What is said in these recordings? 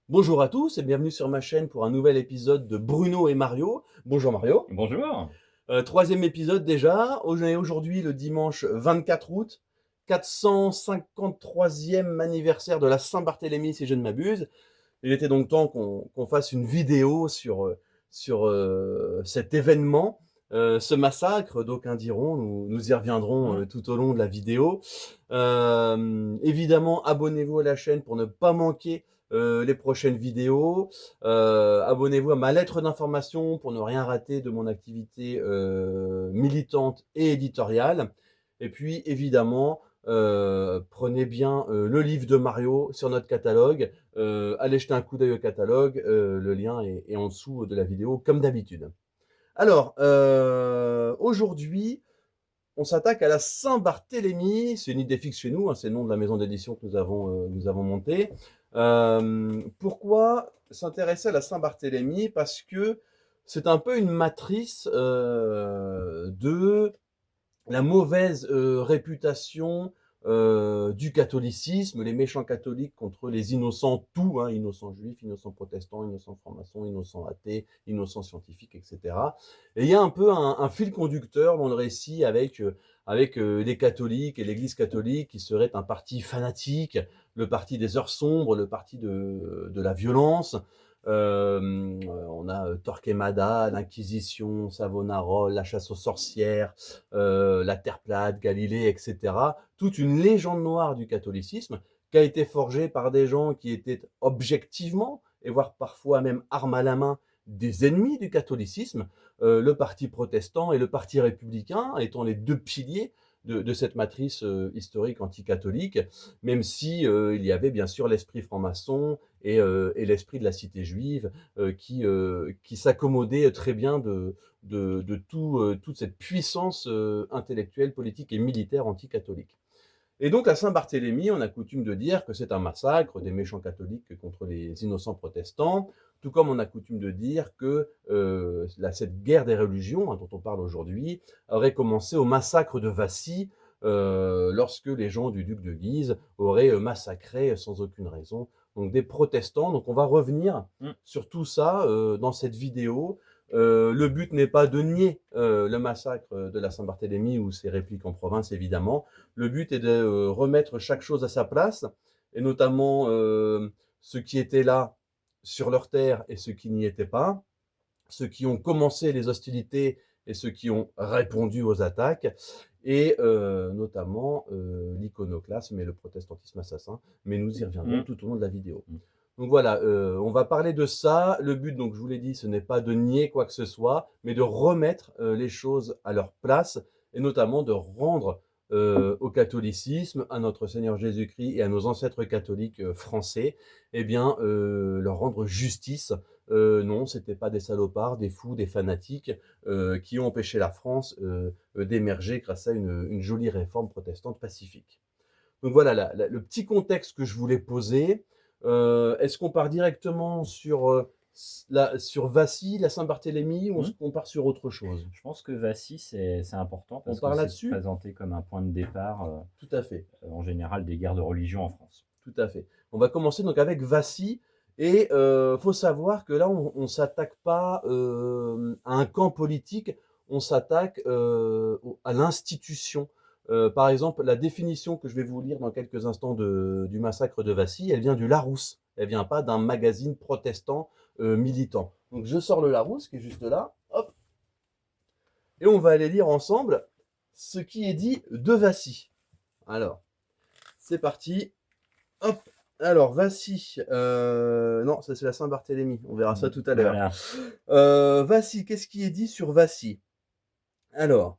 Bonjour à tous et bienvenue sur ma chaîne pour un nouvel épisode de Bruno et Mario. Bonjour Mario. Bonjour. Troisième épisode déjà. On est aujourd'hui le dimanche 24 août, 453e anniversaire de la Saint-Barthélemy si je ne m'abuse. Il était donc temps qu'on fasse une vidéo sur cet événement, ce massacre, d'aucuns diront, nous y reviendrons Mmh. tout au long de la vidéo. Évidemment, abonnez-vous à la chaîne pour ne pas manquer les prochaines vidéos. Abonnez-vous à ma lettre d'information pour ne rien rater de mon activité militante et éditoriale. Et puis, évidemment, prenez bien le livre de Mario sur notre catalogue. Allez jeter un coup d'œil au catalogue, le lien est en dessous de la vidéo, comme d'habitude. Alors, aujourd'hui, on s'attaque à la Saint-Barthélemy. C'est une idée fixe chez nous, hein, c'est le nom de la maison d'édition que nous avons montée. Pourquoi s'intéresser à la Saint-Barthélemy? Parce que c'est un peu une matrice de la mauvaise réputation du catholicisme, les méchants catholiques contre les innocents tout, hein, innocents juifs, innocents protestants, innocents francs-maçons, innocents athées, innocents scientifiques, etc. Et il y a un peu un fil conducteur dans le récit avec les catholiques et l'Église catholique qui serait un parti fanatique, le parti des heures sombres, le parti de la violence. On a Torquemada, l'Inquisition, Savonarola, la chasse aux sorcières, la Terre plate, Galilée, etc. Toute une légende noire du catholicisme qui a été forgée par des gens qui étaient objectivement, et voire parfois même arme à la main, des ennemis du catholicisme, le parti protestant et le parti républicain étant les deux piliers de cette matrice historique anticatholique, même si il y avait bien sûr l'esprit franc-maçon et l'esprit de la cité juive qui s'accommodait très bien de toute cette puissance intellectuelle, politique et militaire anticatholique. Et donc à Saint-Barthélemy, on a coutume de dire que c'est un massacre des méchants catholiques contre les innocents protestants, tout comme on a coutume de dire que cette guerre des religions, hein, dont on parle aujourd'hui, aurait commencé au massacre de Vassy, lorsque les gens du duc de Guise auraient massacré sans aucune raison donc des protestants. Donc on va revenir Mmh. sur tout ça dans cette vidéo. Le but n'est pas de nier le massacre de la Saint-Barthélemy ou ses répliques en province, évidemment. Le but est de remettre chaque chose à sa place, et notamment ceux qui étaient là sur leur terre et ceux qui n'y étaient pas, ceux qui ont commencé les hostilités et ceux qui ont répondu aux attaques, et notamment l'iconoclasme et le protestantisme assassin, mais nous y reviendrons Mmh. tout au long de la vidéo. Mmh. Donc voilà, on va parler de ça. Le but, donc je vous l'ai dit, ce n'est pas de nier quoi que ce soit, mais de remettre les choses à leur place, et notamment de rendre au catholicisme, à notre Seigneur Jésus-Christ et à nos ancêtres catholiques français, eh bien, leur rendre justice. Non, c'était pas des salopards, des fous, des fanatiques qui ont empêché la France d'émerger grâce à une jolie réforme protestante pacifique. Donc voilà le petit contexte que je voulais poser. Est-ce qu'on part directement sur Vassy, la Saint-Barthélemy, ou est-ce Mmh. qu'on part sur autre chose? Je pense que Vassy, c'est important On parce que part c'est là-dessus? présenté comme un point de départ, Tout à fait. en général des guerres de religion en France. Tout à fait. On va commencer donc avec Vassy, et faut savoir que là on s'attaque pas à un camp politique, on s'attaque à l'institution. Par exemple, la définition que je vais vous lire dans quelques instants du massacre de Vassy, elle vient du Larousse. Elle vient pas d'un magazine protestant militant. Donc je sors le Larousse qui est juste là, hop, et on va aller lire ensemble ce qui est dit de Vassy. Alors, c'est parti. Hop. Alors, Vassy. Non, ça c'est la Saint-Barthélemy. On verra ça Mmh. tout à l'heure. Voilà. Vassy, qu'est-ce qui est dit sur Vassy? Alors,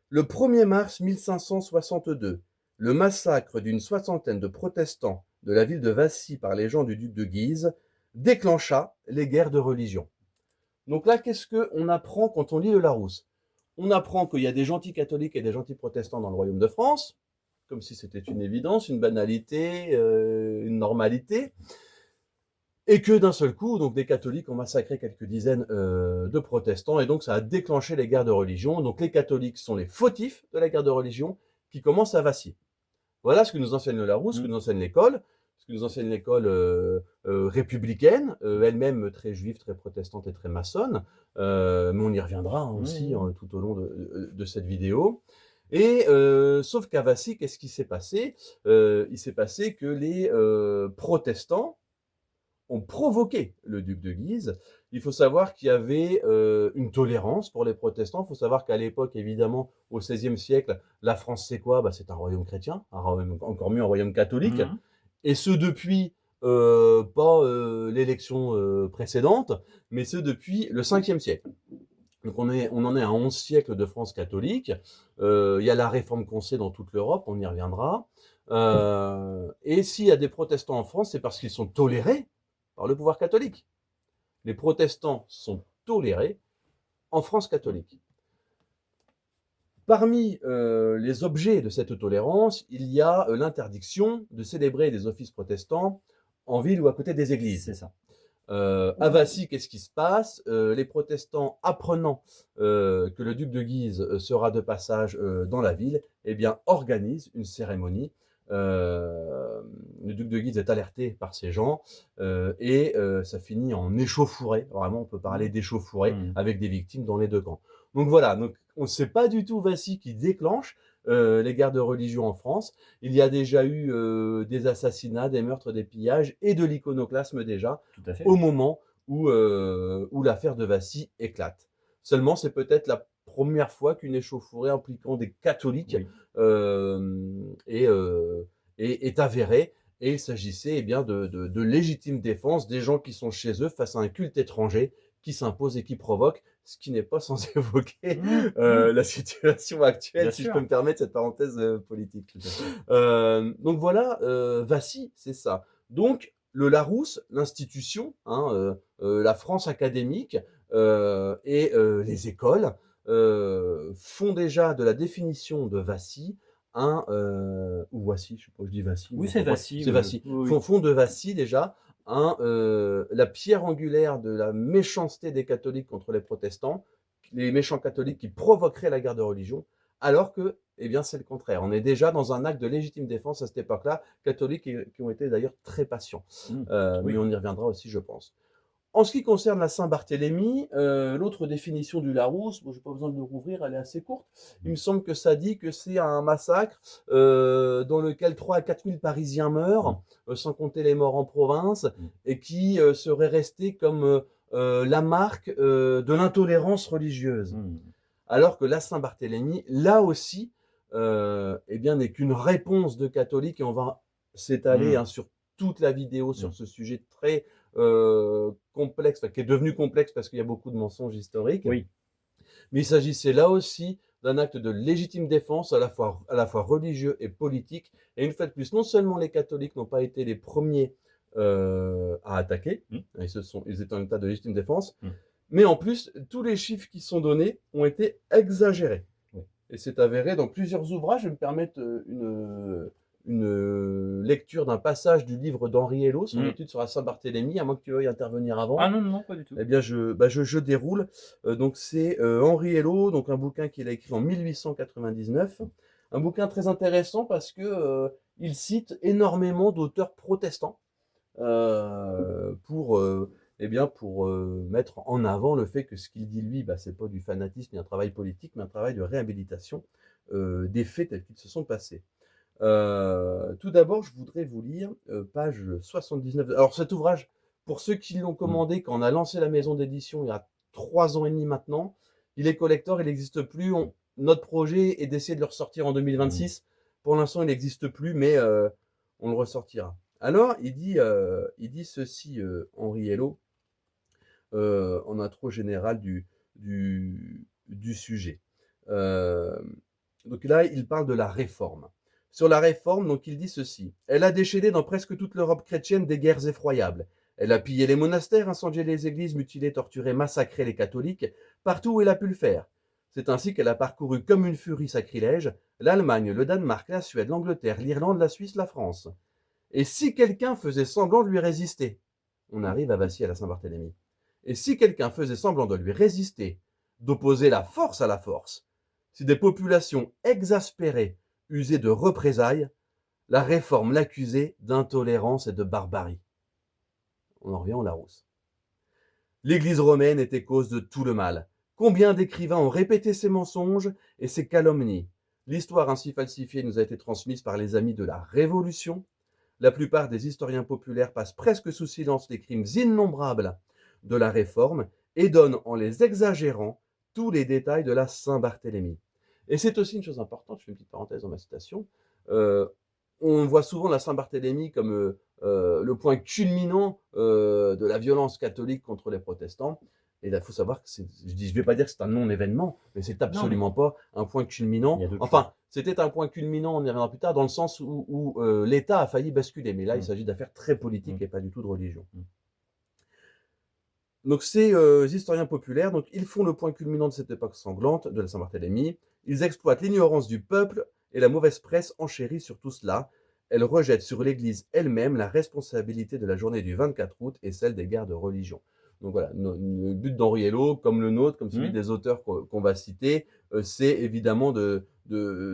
le 1er mars 1562, le massacre d'une soixantaine de protestants de la ville de Vassy par les gens du duc de Guise déclencha les guerres de religion. Donc là, qu'est-ce qu'on apprend quand on lit le Larousse? On apprend qu'il y a des gentils catholiques et des gentils protestants dans le royaume de France, comme si c'était une évidence, une banalité, une normalité, et que d'un seul coup, donc des catholiques ont massacré quelques dizaines de protestants, et donc ça a déclenché les guerres de religion. Donc les catholiques sont les fautifs de la guerre de religion qui commence à Vassy. Voilà ce que nous enseigne le Larousse, ce que Mmh. nous enseigne l'école. ce que nous enseigne l'école républicaine, elle-même très juive, très protestante et très maçonne, mais on y reviendra hein, aussi tout au long de cette vidéo. Et sauf qu'à Vassy, qu'est-ce qui s'est passé? Il s'est passé que les protestants ont provoqué le duc de Guise. Il faut savoir qu'il y avait une tolérance pour les protestants. Il faut savoir qu'à l'époque, évidemment, au XVIe siècle, la France, c'est quoi? C'est un royaume chrétien, encore mieux un royaume catholique. Et ce depuis, pas l'élection précédente, mais ce depuis le 5e siècle. Donc on en est à 11 siècles de France catholique. Il y a la réforme qu'on sait dans toute l'Europe, on y reviendra. Et s'il y a des protestants en France, c'est parce qu'ils sont tolérés par le pouvoir catholique. Les protestants sont tolérés en France catholique. Parmi les objets de cette tolérance, il y a l'interdiction de célébrer des offices protestants en ville ou à côté des églises. C'est ça. À Vassy, qu'est-ce qui se passe? Les protestants, apprenant que le duc de Guise sera de passage dans la ville, eh bien, organisent une cérémonie. Le duc de Guise est alerté par ces gens et ça finit en échauffourée. Vraiment, on peut parler d'échauffourée avec des victimes dans les deux camps. Donc voilà, donc, on ne sait pas du tout Vassy qui déclenche les guerres de religion en France. Il y a déjà eu des assassinats, des meurtres, des pillages et de l'iconoclasme déjà au moment où l'affaire de Vassy éclate. Seulement, c'est peut-être la première fois qu'une échauffourée impliquant des catholiques est avérée. Et il s'agissait bien de légitime défense des gens qui sont chez eux face à un culte étranger qui s'impose et qui provoque, ce qui n'est pas sans évoquer la situation actuelle, si je peux me permettre cette parenthèse politique. Donc voilà, Vassy, c'est ça. Donc le Larousse, l'institution, la France académique et les écoles font déjà de la définition de Vassy ou Vassy, je sais pas, je dis Vassy. Oui, c'est Vassy. C'est Vassy. Font de Vassy déjà la pierre angulaire de la méchanceté des catholiques contre les protestants, les méchants catholiques qui provoqueraient la guerre de religion, alors que, eh bien, c'est le contraire. On est déjà dans un acte de légitime défense à cette époque-là, catholiques qui ont été d'ailleurs très patients. Mais on y reviendra aussi, je pense. En ce qui concerne la Saint-Barthélemy, l'autre définition du Larousse, je n'ai pas besoin de le rouvrir, elle est assez courte. Il me semble que ça dit que c'est un massacre dans lequel 3 à 4 000 Parisiens meurent, sans compter les morts en province, et qui serait resté comme la marque de l'intolérance religieuse. Alors que la Saint-Barthélemy, là aussi, eh bien, n'est qu'une réponse de catholiques, et on va s'étaler sur toute la vidéo sur ce sujet très complexe, qui est devenu complexe parce qu'il y a beaucoup de mensonges historiques. Oui. Mais il s'agissait là aussi d'un acte de légitime défense à la fois religieux et politique. Et une fois de plus, non seulement les catholiques n'ont pas été les premiers à attaquer, ils étaient en état de légitime défense, mais en plus, tous les chiffres qui sont donnés ont été exagérés. Et c'est avéré dans plusieurs ouvrages. Je vais me permettre une lecture d'un passage du livre d'Henri Hello, son étude sur la Saint-Barthélemy, à moins que tu veuilles intervenir avant. Ah non, pas du tout. Eh bien, je déroule. Donc, c'est Henri Hello, donc un bouquin qu'il a écrit en 1899. Un bouquin très intéressant parce que il cite énormément d'auteurs protestants pour mettre en avant le fait que ce qu'il dit lui, c'est pas du fanatisme ni un travail politique, mais un travail de réhabilitation des faits tels qu'ils se sont passés. Tout d'abord, je voudrais vous lire page 79. Alors cet ouvrage, pour ceux qui l'ont commandé quand on a lancé la maison d'édition il y a 3 ans et demi maintenant, il est collector, il n'existe plus. Notre projet est d'essayer de le ressortir en 2026. Pour l'instant, il n'existe plus, mais on le ressortira. Alors, il dit ceci, Henri Hello, en intro générale du sujet. Donc là, il parle de la réforme. Sur la réforme, donc il dit ceci. Elle a déchaîné dans presque toute l'Europe chrétienne des guerres effroyables. Elle a pillé les monastères, incendié les églises, mutilé, torturé, massacré les catholiques, partout où elle a pu le faire. C'est ainsi qu'elle a parcouru comme une furie sacrilège l'Allemagne, le Danemark, la Suède, l'Angleterre, l'Irlande, la Suisse, la France. Et si quelqu'un faisait semblant de lui résister, on arrive à Vassy à la Saint-Barthélemy, et si quelqu'un faisait semblant de lui résister, d'opposer la force à la force, si des populations exaspérées usaient de représailles, La Réforme l'accusait d'intolérance et de barbarie. On en revient au Larousse. L'Église romaine était cause de tout le mal. Combien d'écrivains ont répété ces mensonges et ces calomnies? L'histoire ainsi falsifiée nous a été transmise par les amis de la Révolution. La plupart des historiens populaires passent presque sous silence les crimes innombrables de la Réforme et donnent, en les exagérant, tous les détails de la Saint-Barthélemy. Et c'est aussi une chose importante, je fais une petite parenthèse dans ma citation, euh, on voit souvent la Saint-Barthélemy comme le point culminant de la violence catholique contre les protestants. Et là, il faut savoir que je ne vais pas dire que c'est un non-événement, mais c'est Non, mais absolument pas un point il culminant. y a d'autres choses. Enfin, c'était un point culminant, on y reviendra plus tard, dans le sens où l'État a failli basculer. Mais là, il s'agit d'affaires très politiques et pas du tout de religion. Donc ces historiens populaires, donc, ils font le point culminant de cette époque sanglante de la Saint-Barthélemy. Ils exploitent l'ignorance du peuple et la mauvaise presse enchérit sur tout cela. Elle rejette sur l'Église elle-même la responsabilité de la journée du 24 août et celle des guerres de religion. Donc voilà, le but d'Henri Hello, comme le nôtre, comme celui des auteurs qu'on va citer, c'est évidemment de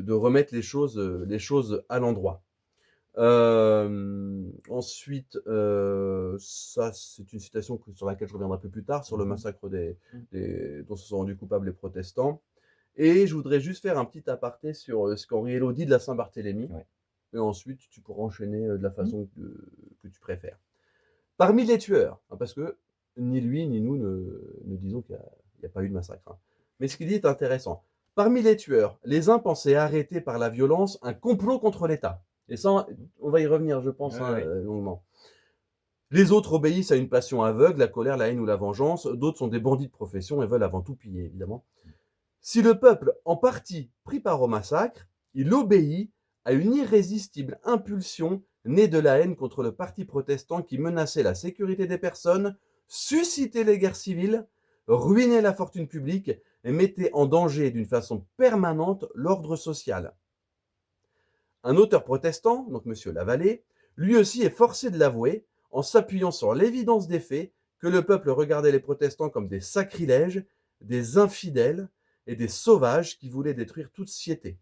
remettre les choses à l'endroit. Ensuite, ça, c'est une citation sur laquelle je reviendrai un peu plus tard, sur le massacre dont se sont rendus coupables les protestants. Et je voudrais juste faire un petit aparté sur ce qu'Henri Hello dit de la Saint-Barthélemy. Ouais. Et ensuite, tu pourras enchaîner de la façon que tu préfères. Parmi les tueurs, hein, parce que ni lui ni nous ne disons qu'il n'y a pas eu de massacre. Hein. Mais ce qu'il dit est intéressant. Parmi les tueurs, les uns pensaient arrêter par la violence un complot contre l'État. Et ça, on va y revenir, je pense, longuement. Les autres obéissent à une passion aveugle, la colère, la haine ou la vengeance. D'autres sont des bandits de profession et veulent avant tout piller, évidemment. Si le peuple, en partie pris part au massacre, il obéit à une irrésistible impulsion née de la haine contre le parti protestant qui menaçait la sécurité des personnes, suscitait les guerres civiles, ruinait la fortune publique et mettait en danger d'une façon permanente l'ordre social. Un auteur protestant, donc M. Lavallée, lui aussi est forcé de l'avouer, en s'appuyant sur l'évidence des faits, que le peuple regardait les protestants comme des sacrilèges, des infidèles et des sauvages qui voulaient détruire toute société.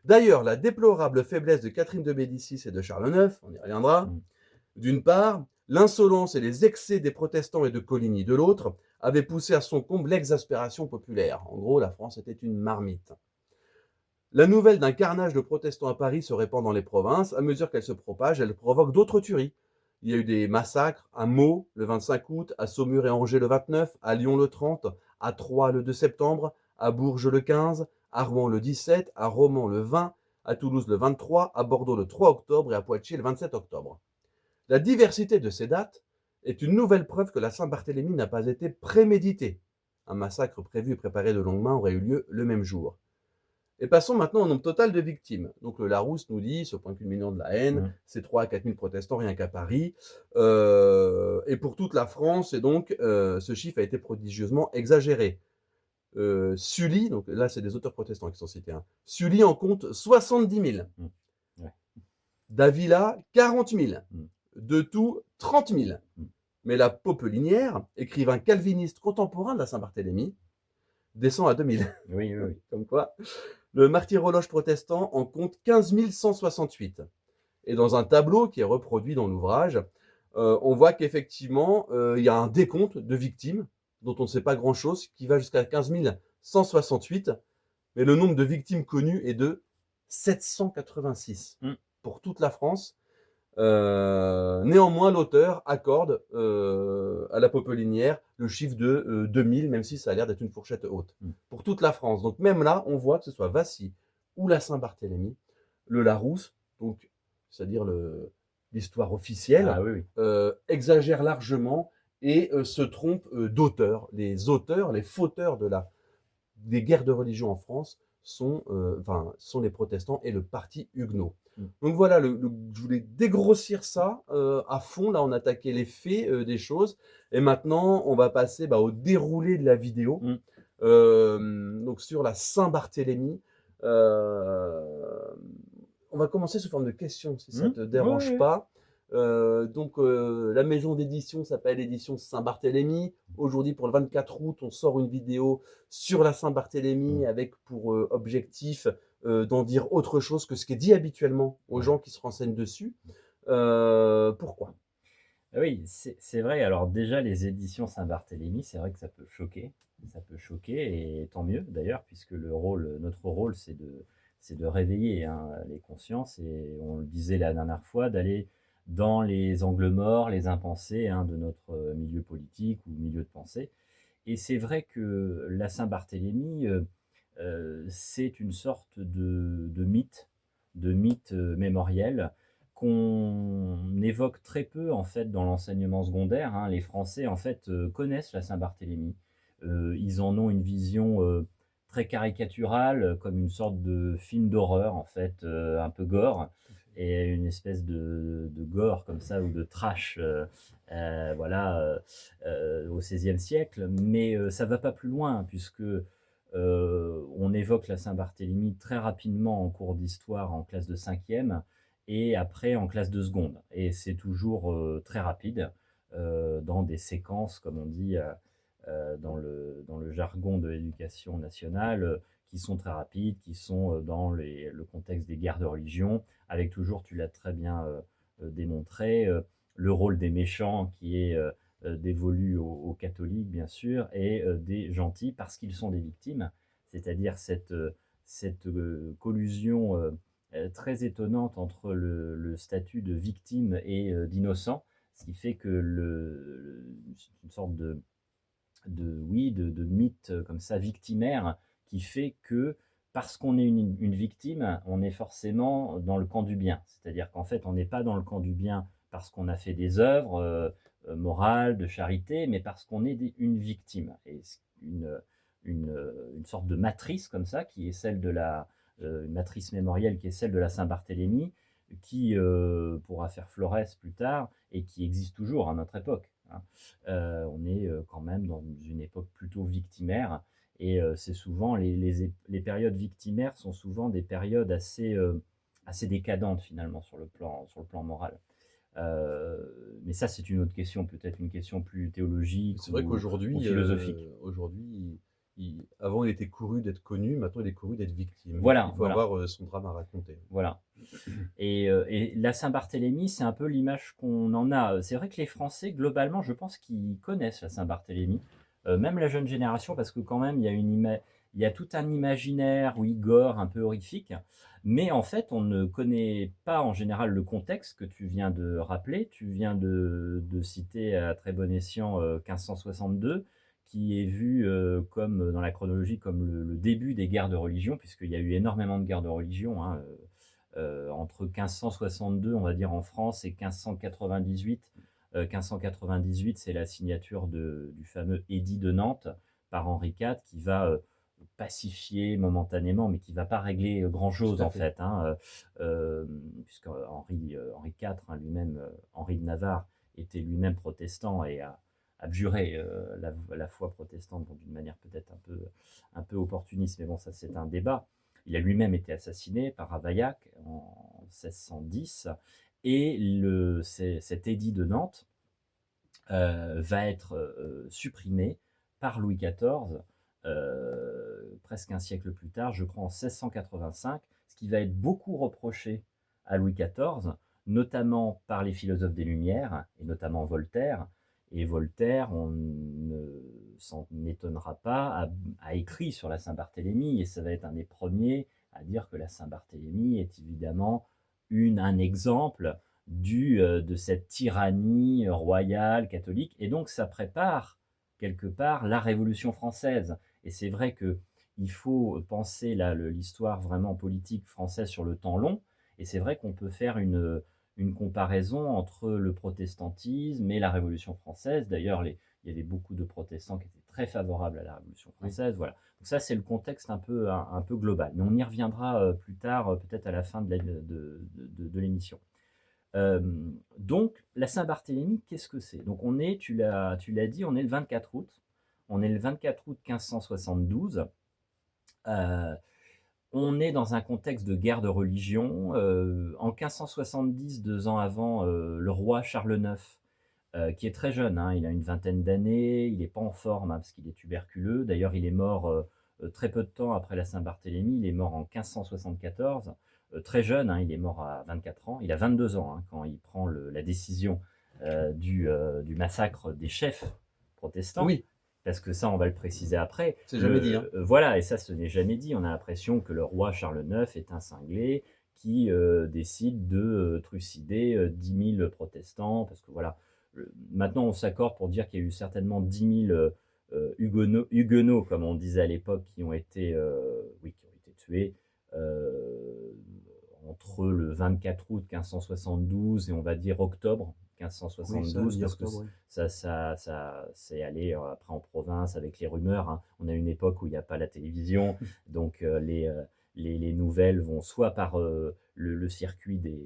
D'ailleurs, la déplorable faiblesse de Catherine de Médicis et de Charles IX, on y reviendra, d'une part, l'insolence et les excès des protestants et de Coligny de l'autre, avaient poussé à son comble l'exaspération populaire. En gros, la France était une marmite. La nouvelle d'un carnage de protestants à Paris se répand dans les provinces. À mesure qu'elle se propage, elle provoque d'autres tueries. Il y a eu des massacres à Meaux le 25 août, à Saumur et Angers le 29, à Lyon le 30, à Troyes le 2 septembre, à Bourges le 15, à Rouen le 17, à Romans le 20, à Toulouse le 23, à Bordeaux le 3 octobre et à Poitiers le 27 octobre. La diversité de ces dates est une nouvelle preuve que la Saint-Barthélemy n'a pas été préméditée. Un massacre prévu et préparé de longue main aurait eu lieu le même jour. Et passons maintenant au nombre total de victimes. Donc le Larousse nous dit, ce point culminant de la haine, c'est 3 à 4 000 protestants rien qu'à Paris. Et pour toute la France, et donc ce chiffre a été prodigieusement exagéré. Sully, donc là c'est des auteurs protestants qui sont cités, hein. Sully en compte 70 000. Davila, 40 000. De tout, 30 000. Mais la Popelinière, écrivain calviniste contemporain de la Saint-Barthélemy, descend à 2 000. Oui. Comme quoi. Le martyrologe protestant en compte 15 168. Et dans un tableau qui est reproduit dans l'ouvrage, on voit qu'effectivement, il y a un décompte de victimes dont on ne sait pas grand-chose, qui va jusqu'à 15 168. Mais le nombre de victimes connues est de 786 pour toute la France. Néanmoins, l'auteur accorde à la Popelinière le chiffre de 2000, même si ça a l'air d'être une fourchette haute, pour toute la France. Donc même là, on voit que ce soit Vassy ou la Saint-Barthélemy, le Larousse, donc c'est-à-dire l'histoire officielle, exagère largement et se trompe d'auteurs. Les auteurs, les fauteurs des guerres de religion en France sont les protestants et le parti huguenot. Donc voilà, je voulais dégrossir ça à fond. Là, on a attaqué les faits des choses. Et maintenant, on va passer au déroulé de la vidéo. Donc sur la Saint-Barthélemy. On va commencer sous forme de questions, si ça ne te dérange pas. La maison d'édition s'appelle Édition Saint-Barthélemy. Aujourd'hui, pour le 24 août, on sort une vidéo sur la Saint-Barthélemy avec pour objectif d'en dire autre chose que ce qui est dit habituellement aux Ouais. gens qui se renseignent dessus. Pourquoi? Oui, c'est vrai. Alors déjà, les éditions Saint-Barthélemy, c'est vrai que ça peut choquer. Ça peut choquer et tant mieux d'ailleurs, puisque notre rôle, c'est de réveiller, hein, les consciences et on le disait la dernière fois, d'aller dans les angles morts, les impensés, hein, de notre milieu politique ou milieu de pensée. Et c'est vrai que la Saint-Barthélemy, c'est une sorte de mythe mémoriel qu'on évoque très peu en fait dans l'enseignement secondaire, hein. Les Français en fait, connaissent la Saint-Barthélemy. Ils en ont une vision, très caricaturale, comme une sorte de film d'horreur en fait, un peu gore et une espèce de gore comme ça ou de trash, voilà, au XVIe siècle. Mais ça va pas plus loin puisque on évoque la Saint-Barthélemy très rapidement en cours d'histoire en classe de cinquième et après en classe de seconde. Et c'est toujours très rapide dans des séquences, comme on dit dans le jargon de l'éducation nationale, qui sont très rapides, qui sont dans le contexte des guerres de religion, avec toujours, tu l'as très bien démontré, le rôle des méchants qui est dévolu aux catholiques, bien sûr, et des gentils parce qu'ils sont des victimes, c'est-à-dire cette collusion très étonnante entre le statut de victime et d'innocent, ce qui fait que c'est une sorte oui, de mythe comme ça victimaire qui fait que parce qu'on est une victime, on est forcément dans le camp du bien. C'est-à-dire qu'en fait, on n'est pas dans le camp du bien parce qu'on a fait des œuvres morales, de charité, mais parce qu'on est une victime. Et une sorte de matrice comme ça, qui est celle de une matrice mémorielle qui est celle de la Saint-Barthélemy, qui pourra faire Florès plus tard et qui existe toujours à notre époque, hein. On est quand même dans une époque plutôt victimaire et c'est souvent les périodes victimaires sont souvent des périodes assez décadentes finalement sur le plan moral. Mais ça, c'est une autre question, peut-être une question plus théologique C'est vrai ou qu'aujourd'hui, philosophique. avant il était couru d'être connu, maintenant il est couru d'être victime. Il Voilà, faut voilà, avoir son drame à raconter. voilà. Et la Saint-Barthélemy, c'est un peu l'image qu'on en a. C'est vrai que les Français, globalement, je pense qu'ils connaissent la Saint-Barthélemy, même la jeune génération, parce que quand même, il y a tout un imaginaire, oui, gore, un peu horrifique, mais en fait, on ne connaît pas en général le contexte que tu viens de rappeler. Tu viens de citer à très bon escient 1562, qui est vu comme dans la chronologie comme le début des guerres de religion, puisqu'il y a eu énormément de guerres de religion, hein, entre 1562, on va dire en France, et 1598. 1598, c'est la signature du fameux édit de Nantes par Henri IV qui va pacifier momentanément, mais qui ne va pas régler grand-chose Tout à en fait. fait, hein, puisque Henri IV, hein, lui-même, Henri de Navarre, était lui-même protestant et a abjuré la foi protestante d'une manière peut-être un peu opportuniste, mais bon, ça c'est un débat. Il a lui-même été assassiné par Ravaillac en 1610 et cet édit de Nantes va être supprimé par Louis XIV presque un siècle plus tard, je crois en 1685, ce qui va être beaucoup reproché à Louis XIV, notamment par les philosophes des Lumières, et notamment Voltaire. Et Voltaire, on ne s'en étonnera pas, a écrit sur la Saint-Barthélemy, et ça va être un des premiers à dire que la Saint-Barthélemy est évidemment un exemple de cette tyrannie royale catholique, et donc ça prépare quelque part la Révolution française. Et c'est vrai que il faut penser l'histoire vraiment politique française sur le temps long, et c'est vrai qu'on peut faire une comparaison entre le protestantisme et la Révolution française. D'ailleurs, il y avait beaucoup de protestants qui étaient très favorables à la Révolution Oui. française. Voilà. Donc ça, c'est le contexte un peu global. Mais on y reviendra plus tard, peut-être à la fin de l'émission. Donc, la Saint-Barthélemy, qu'est-ce que c'est? Donc, tu l'as dit, on est le 24 août. On est le 24 août 1572. Euh, on est dans un contexte de guerre de religion. En 1570, 2 ans avant, le roi Charles IX, qui est très jeune, hein, il a une vingtaine d'années, il n'est pas en forme hein, parce qu'il est tuberculeux. D'ailleurs, il est mort très peu de temps après la Saint-Barthélemy. Il est mort en 1574, très jeune, hein, il est mort à 24 ans. Il a 22 ans, hein, quand il prend la décision du massacre des chefs protestants. Oui, Parce que ça, on va le préciser après. c'est jamais dit, hein. Voilà, et ça, ce n'est jamais dit. On a l'impression que le roi Charles IX est un cinglé qui décide de trucider 10 000 protestants, parce que voilà, maintenant on s'accorde pour dire qu'il y a eu certainement 10 000 huguenots, comme on disait à l'époque, qui ont été, oui, qui ont été tués entre le 24 août 1572 et on va dire octobre Oui, ça, 1572, parce que mi-octobre, oui. ça s'est allé après en province avec les rumeurs, hein. On a une époque où il n'y a pas la télévision, donc les nouvelles vont soit par le circuit des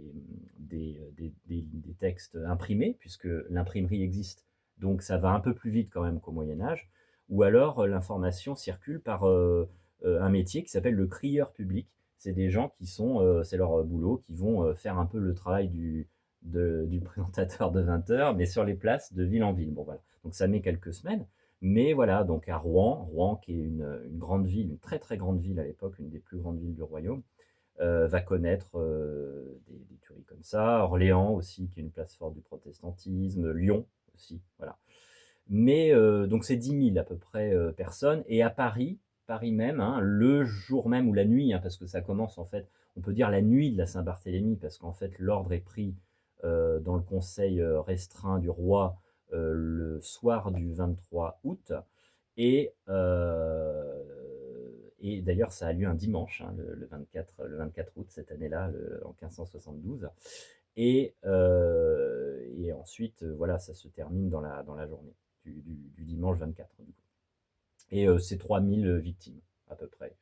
textes imprimés, puisque l'imprimerie existe, donc ça va un peu plus vite quand même qu'au Moyen-Âge, ou alors l'information circule par un métier qui s'appelle le crieur public. C'est des gens qui sont, c'est leur boulot, qui vont faire un peu le travail du présentateur de 20 heures, mais sur les places de ville en ville. Bon, voilà. Donc ça met quelques semaines. Mais voilà, donc à Rouen qui est une grande ville, une très très grande ville à l'époque, une des plus grandes villes du royaume, va connaître des tueries comme ça. Orléans aussi, qui est une place forte du protestantisme. Lyon aussi, voilà. Mais donc c'est 10 000 à peu près personnes. Et à Paris, Paris même, hein, le jour même ou la nuit, hein, parce que ça commence en fait, on peut dire la nuit de la Saint-Barthélemy, parce qu'en fait l'ordre est pris dans le conseil restreint du roi le soir du 23 août. Et, euh, et d'ailleurs, ça a lieu un dimanche, hein, le 24 août, cette année-là, en 1572. Et ensuite, voilà, ça se termine dans la journée du dimanche 24, du coup. Et c'est 3000 victimes, à peu près,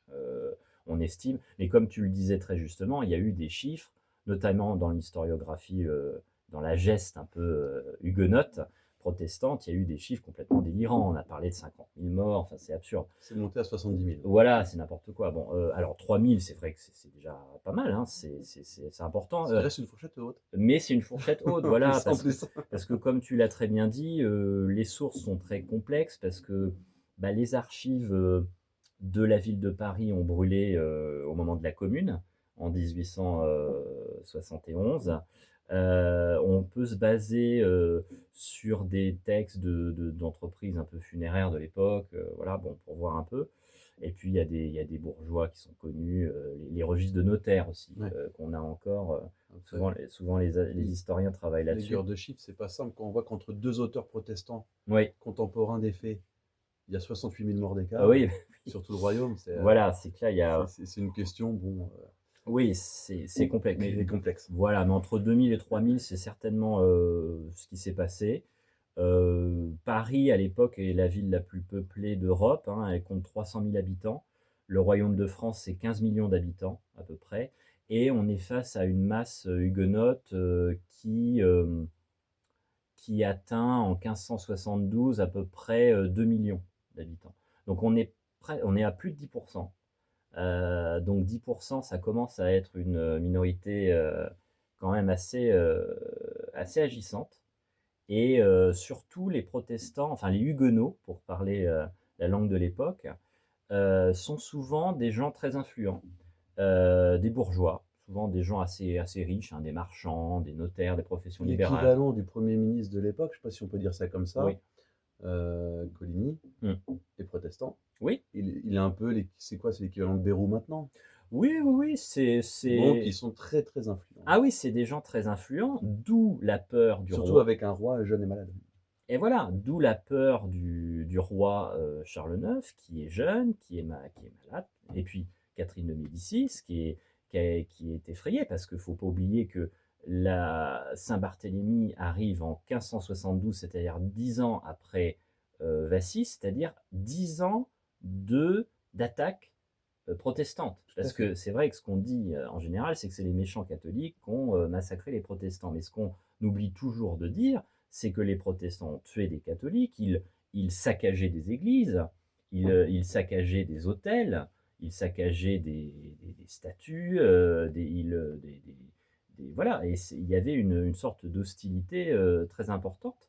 on estime. Mais comme tu le disais très justement, il y a eu des chiffres, notamment dans l'historiographie, dans la geste un peu huguenote, protestante, il y a eu des chiffres complètement délirants. On a parlé de 50 000 morts, enfin c'est absurde. C'est monté à 70 000. Voilà, c'est n'importe quoi. Bon, alors 3000, c'est vrai que c'est déjà pas mal, hein, c'est important. Ça reste une fourchette haute. Mais c'est une fourchette haute, En voilà, plus, en plus. parce que comme tu l'as très bien dit, les sources sont très complexes, parce que bah, les archives de la ville de Paris ont brûlé au moment de la Commune, en 1871. On peut se baser sur des textes d'entreprises un peu funéraires de l'époque, voilà, bon, pour voir un peu. Et puis il y a des bourgeois qui sont connus, les registres de notaires aussi, Ouais. qu'on a encore. Après, Souvent les historiens travaillent les là-dessus. guerres de chiffres, c'est pas simple quand on voit qu'entre deux auteurs protestants Oui, contemporains des faits, il y a 68 000 morts d'écart oui, sur tout le royaume. voilà, c'est que là, il y a. C'est une question, bon, Oui, c'est complexe. mais Mais complexe. voilà, mais entre 2000 et 3000, c'est certainement ce qui s'est passé. Paris, à l'époque, est la ville la plus peuplée d'Europe, hein, elle compte 300 000 habitants. Le Royaume de France, c'est 15 millions d'habitants, à peu près. Et on est face à une masse huguenote qui atteint en 1572 à peu près 2 millions d'habitants. Donc on est à plus de 10%. Donc 10%, ça commence à être une minorité quand même assez agissante. Et surtout les protestants, enfin les huguenots, pour parler la langue de l'époque, sont souvent des gens très influents, des bourgeois, souvent des gens assez riches, hein, des marchands, des notaires, des professions libérales. L'équivalent du Premier ministre de l'époque, je ne sais pas si on peut dire ça comme ça, Oui. Coligny, Mm. est protestant. Oui, Il est un peu, c'est quoi, c'est l'équivalent de Bérou maintenant. oui, oui, oui, Donc ils sont très très influents. Ah oui, c'est des gens très influents, d'où la peur du Surtout roi. avec un roi jeune et malade. Et voilà, d'où la peur du roi Charles IX, qui est jeune, qui est malade, et puis Catherine de Médicis, qui est effrayée, parce qu'il ne faut pas oublier que la Saint-Barthélemy arrive en 1572, c'est-à-dire 10 ans après Vassy, c'est-à-dire 10 ans d'attaque protestante. Parce que c'est vrai que ce qu'on dit en général, c'est que c'est les méchants catholiques qui ont massacré les protestants. Mais ce qu'on oublie toujours de dire, c'est que les protestants ont tué des catholiques, ils saccageaient des églises, ils saccageaient des hôtels, ils saccageaient des statues, voilà, et il y avait une sorte d'hostilité très importante.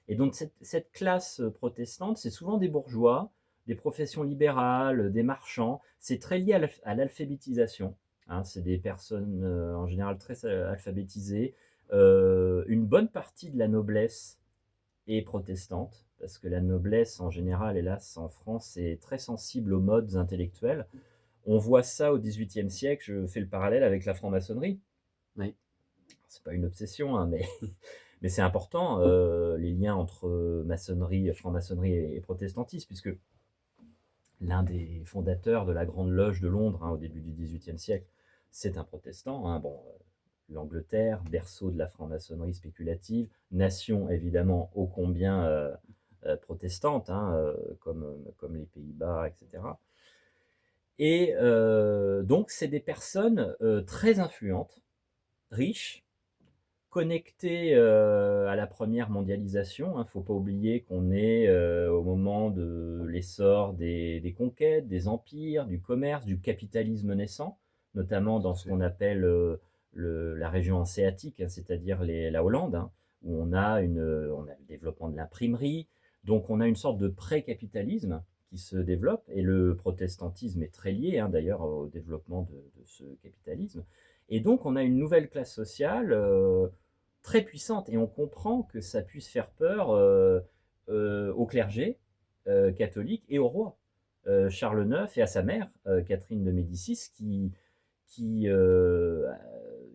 Et donc cette classe protestante, c'est souvent des bourgeois, des professions libérales, des marchands. C'est très lié à l'alphabétisation, hein. C'est des personnes, en général très alphabétisées. Une bonne partie de la noblesse est protestante, parce que la noblesse, en général, hélas, en France, est très sensible aux modes intellectuels. On voit ça au XVIIIe siècle, je fais le parallèle avec la franc-maçonnerie. Oui. C'est pas une obsession, hein, mais mais c'est important, les liens entre, maçonnerie, franc-maçonnerie et protestantisme, puisque l'un des fondateurs de la Grande Loge de Londres, hein, au début du XVIIIe siècle, c'est un protestant, hein. Bon, l'Angleterre, berceau de la franc-maçonnerie spéculative, nation évidemment ô combien, protestante, hein, comme les Pays-Bas et cetera. Et donc c'est des personnes, très influentes, riches, connectées, à la première mondialisation, hein. Faut pas oublier qu'on est, au moment de l'essor des conquêtes, des empires, du commerce, du capitalisme naissant, notamment Tout dans à ce fait. qu'on appelle, la région hanséatique, hein, c'est-à-dire la Hollande, hein, où on a le développement de l'imprimerie. Donc on a une sorte de pré-capitalisme qui se développe, et le protestantisme est très lié, hein, d'ailleurs au développement de ce capitalisme. Et donc on a une nouvelle classe sociale, très puissante, et on comprend que ça puisse faire peur, au clergé, catholique, et au roi, Charles IX, et à sa mère, Catherine de Médicis, qui, heu,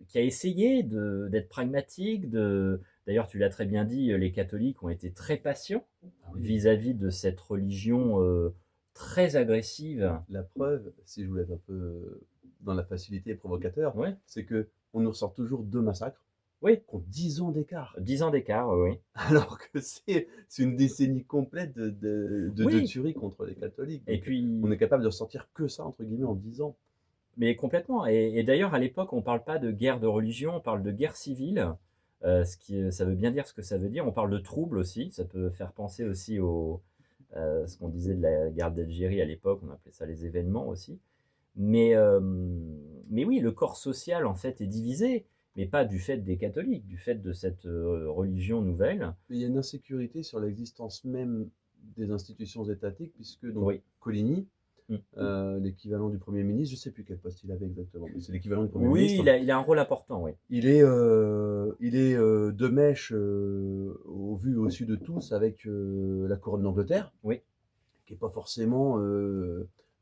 qui a essayé d'être pragmatique. D'ailleurs, tu l'as très bien dit, les catholiques ont été très patients Ah oui. vis-à-vis de cette religion, très agressive. La preuve, si je voulais être un peu dans la facilité provocateur, Ouais, c'est que on nous ressort toujours 2 massacres oui, qui ont 10 ans d'écart. 10 ans d'écart, oui, oui. Alors que c'est une décennie complète de Oui, tueries contre les catholiques. et Donc, on puis est capable de ressortir que ça, entre guillemets, en 10 ans. mais complètement, et d'ailleurs à l'époque on parle pas de guerre de religion, on parle de guerre civile, ça veut bien dire ce que ça veut dire. On parle de troubles aussi, ça peut faire penser aussi ce qu'on disait de la guerre d'Algérie à l'époque, on appelait ça les événements aussi. Mais, mais oui, le corps social en fait est divisé, mais pas du fait des catholiques, du fait de cette, religion nouvelle. Mais il y a une insécurité sur l'existence même des institutions étatiques puisque donc Oui. Coligny, Mmh. l'équivalent du Premier ministre, je ne sais plus quel poste il avait exactement, mais c'est l'équivalent du Premier Oui, ministre. il a un rôle important, oui. Il est de mèche, au vu et au su de tous avec, la couronne d'Angleterre, Oui. qui est pas forcément,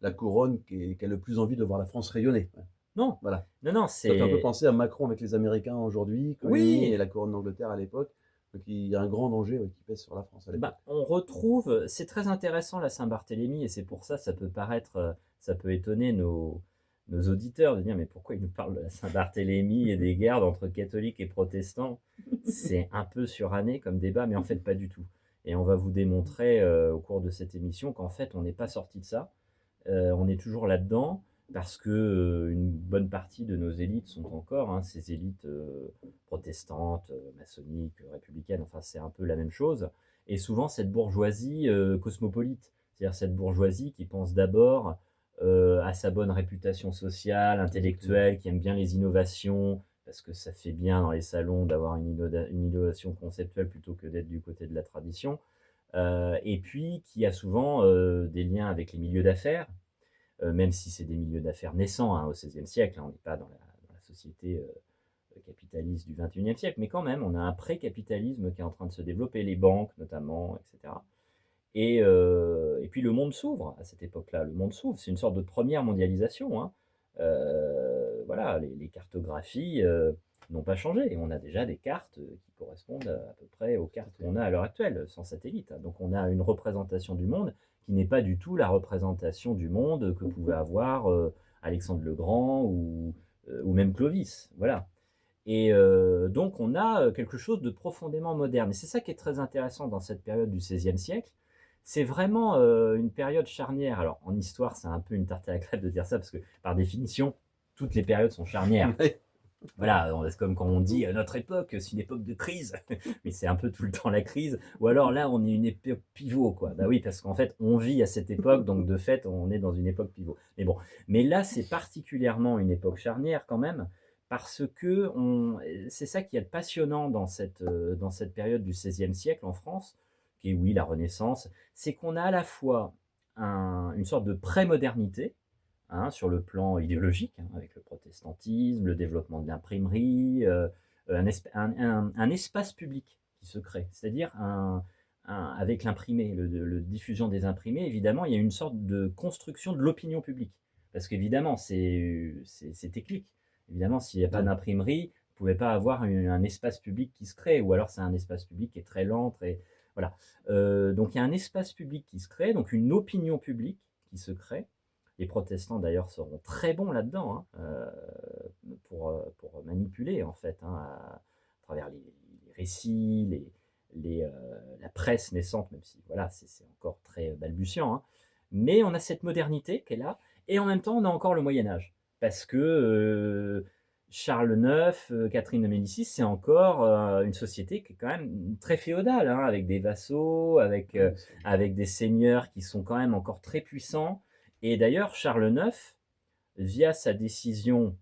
la couronne qui a le plus envie de voir la France rayonner. Non, Voilà. non, non, Ça fait un peu c'est penser à Macron avec les Américains aujourd'hui, Coligny et oui! la couronne d'Angleterre à l'époque. Donc il y a un grand danger, ouais, qui pèse sur la France à l'époque. Bah, on retrouve, c'est très intéressant la Saint-Barthélemy, et c'est pour ça, ça peut paraître, ça peut étonner nos auditeurs de dire: «Mais pourquoi ils nous parlent de la Saint-Barthélemy et des guerres entre catholiques et protestants?» C'est un peu suranné comme débat, mais en fait pas du tout, et on va vous démontrer, au cours de cette émission, qu'en fait on n'est pas sorti de ça. On est toujours là-dedans parce que, une bonne partie de nos élites sont encore, hein, ces élites, protestantes, maçonniques, républicaines, enfin c'est un peu la même chose, et souvent cette bourgeoisie, cosmopolite. C'est-à-dire cette bourgeoisie qui pense d'abord, à sa bonne réputation sociale, Exactement. intellectuelle, qui aime bien les innovations, parce que ça fait bien dans les salons d'avoir une innovation conceptuelle plutôt que d'être du côté de la tradition, et puis qui a souvent, des liens avec les milieux d'affaires, même si c'est des milieux d'affaires naissants, hein, au XVIe siècle, hein, on n'est pas dans la société, capitaliste du XXIe siècle, mais quand même, on a un pré-capitalisme qui est en train de se développer, les banques notamment, et cetera. Et puis le monde s'ouvre à cette époque-là, le monde s'ouvre, c'est une sorte de première mondialisation, hein. Voilà, les cartographies, n'ont pas changé, et on a déjà des cartes, qui correspondent à peu près aux Tout à cartes fait. qu'on a à l'heure actuelle, sans satellite, hein. Donc on a une représentation du monde qui n'est pas du tout la représentation du monde que pouvait avoir, Alexandre le Grand, ou même Clovis, voilà. Et donc on a, quelque chose de profondément moderne, et c'est ça qui est très intéressant dans cette période du XVIe siècle. C'est vraiment, une période charnière. Alors en histoire, c'est un peu une tarte à la crème de dire ça, parce que par définition, toutes les périodes sont charnières. Ouais. Voilà, c'est comme quand on dit, «Notre époque, c'est une époque de crise», mais c'est un peu tout le temps la crise, ou alors là, on est une époque pivot, quoi. Bah oui, parce qu'en fait, on vit à cette époque, donc de fait, on est dans une époque pivot. Mais bon, mais là, c'est particulièrement une époque charnière quand même, parce que c'est ça qui est passionnant dans cette période du XVIe siècle en France, qui est, oui, la Renaissance, c'est qu'on a à la fois, une sorte de pré-modernité, hein, sur le plan idéologique, hein, avec le protestantisme, le développement de l'imprimerie, un espace public qui se crée. C'est-à-dire avec l'imprimé, le diffusion des imprimés, évidemment, il y a une sorte de construction de l'opinion publique. Parce qu'évidemment, c'est technique. Évidemment, s'il n'y a pas d'imprimerie, vous ne pouvez pas avoir un espace public qui se crée, ou alors c'est un espace public qui est très lent, voilà. Donc il y a un espace public qui se crée, donc une opinion publique qui se crée. Les protestants d'ailleurs seront très bons là-dedans, hein, pour manipuler en fait, hein, à travers les récits, la presse naissante, même si voilà, c'est encore très balbutiant, hein. Mais on a cette modernité qui est là, et en même temps on a encore le Moyen-Âge, parce que Charles IX, Catherine de Médicis, c'est encore une société qui est quand même très féodale, hein, avec des vassaux, avec des seigneurs qui sont quand même encore très puissants. Et d'ailleurs, Charles IX, via sa décision,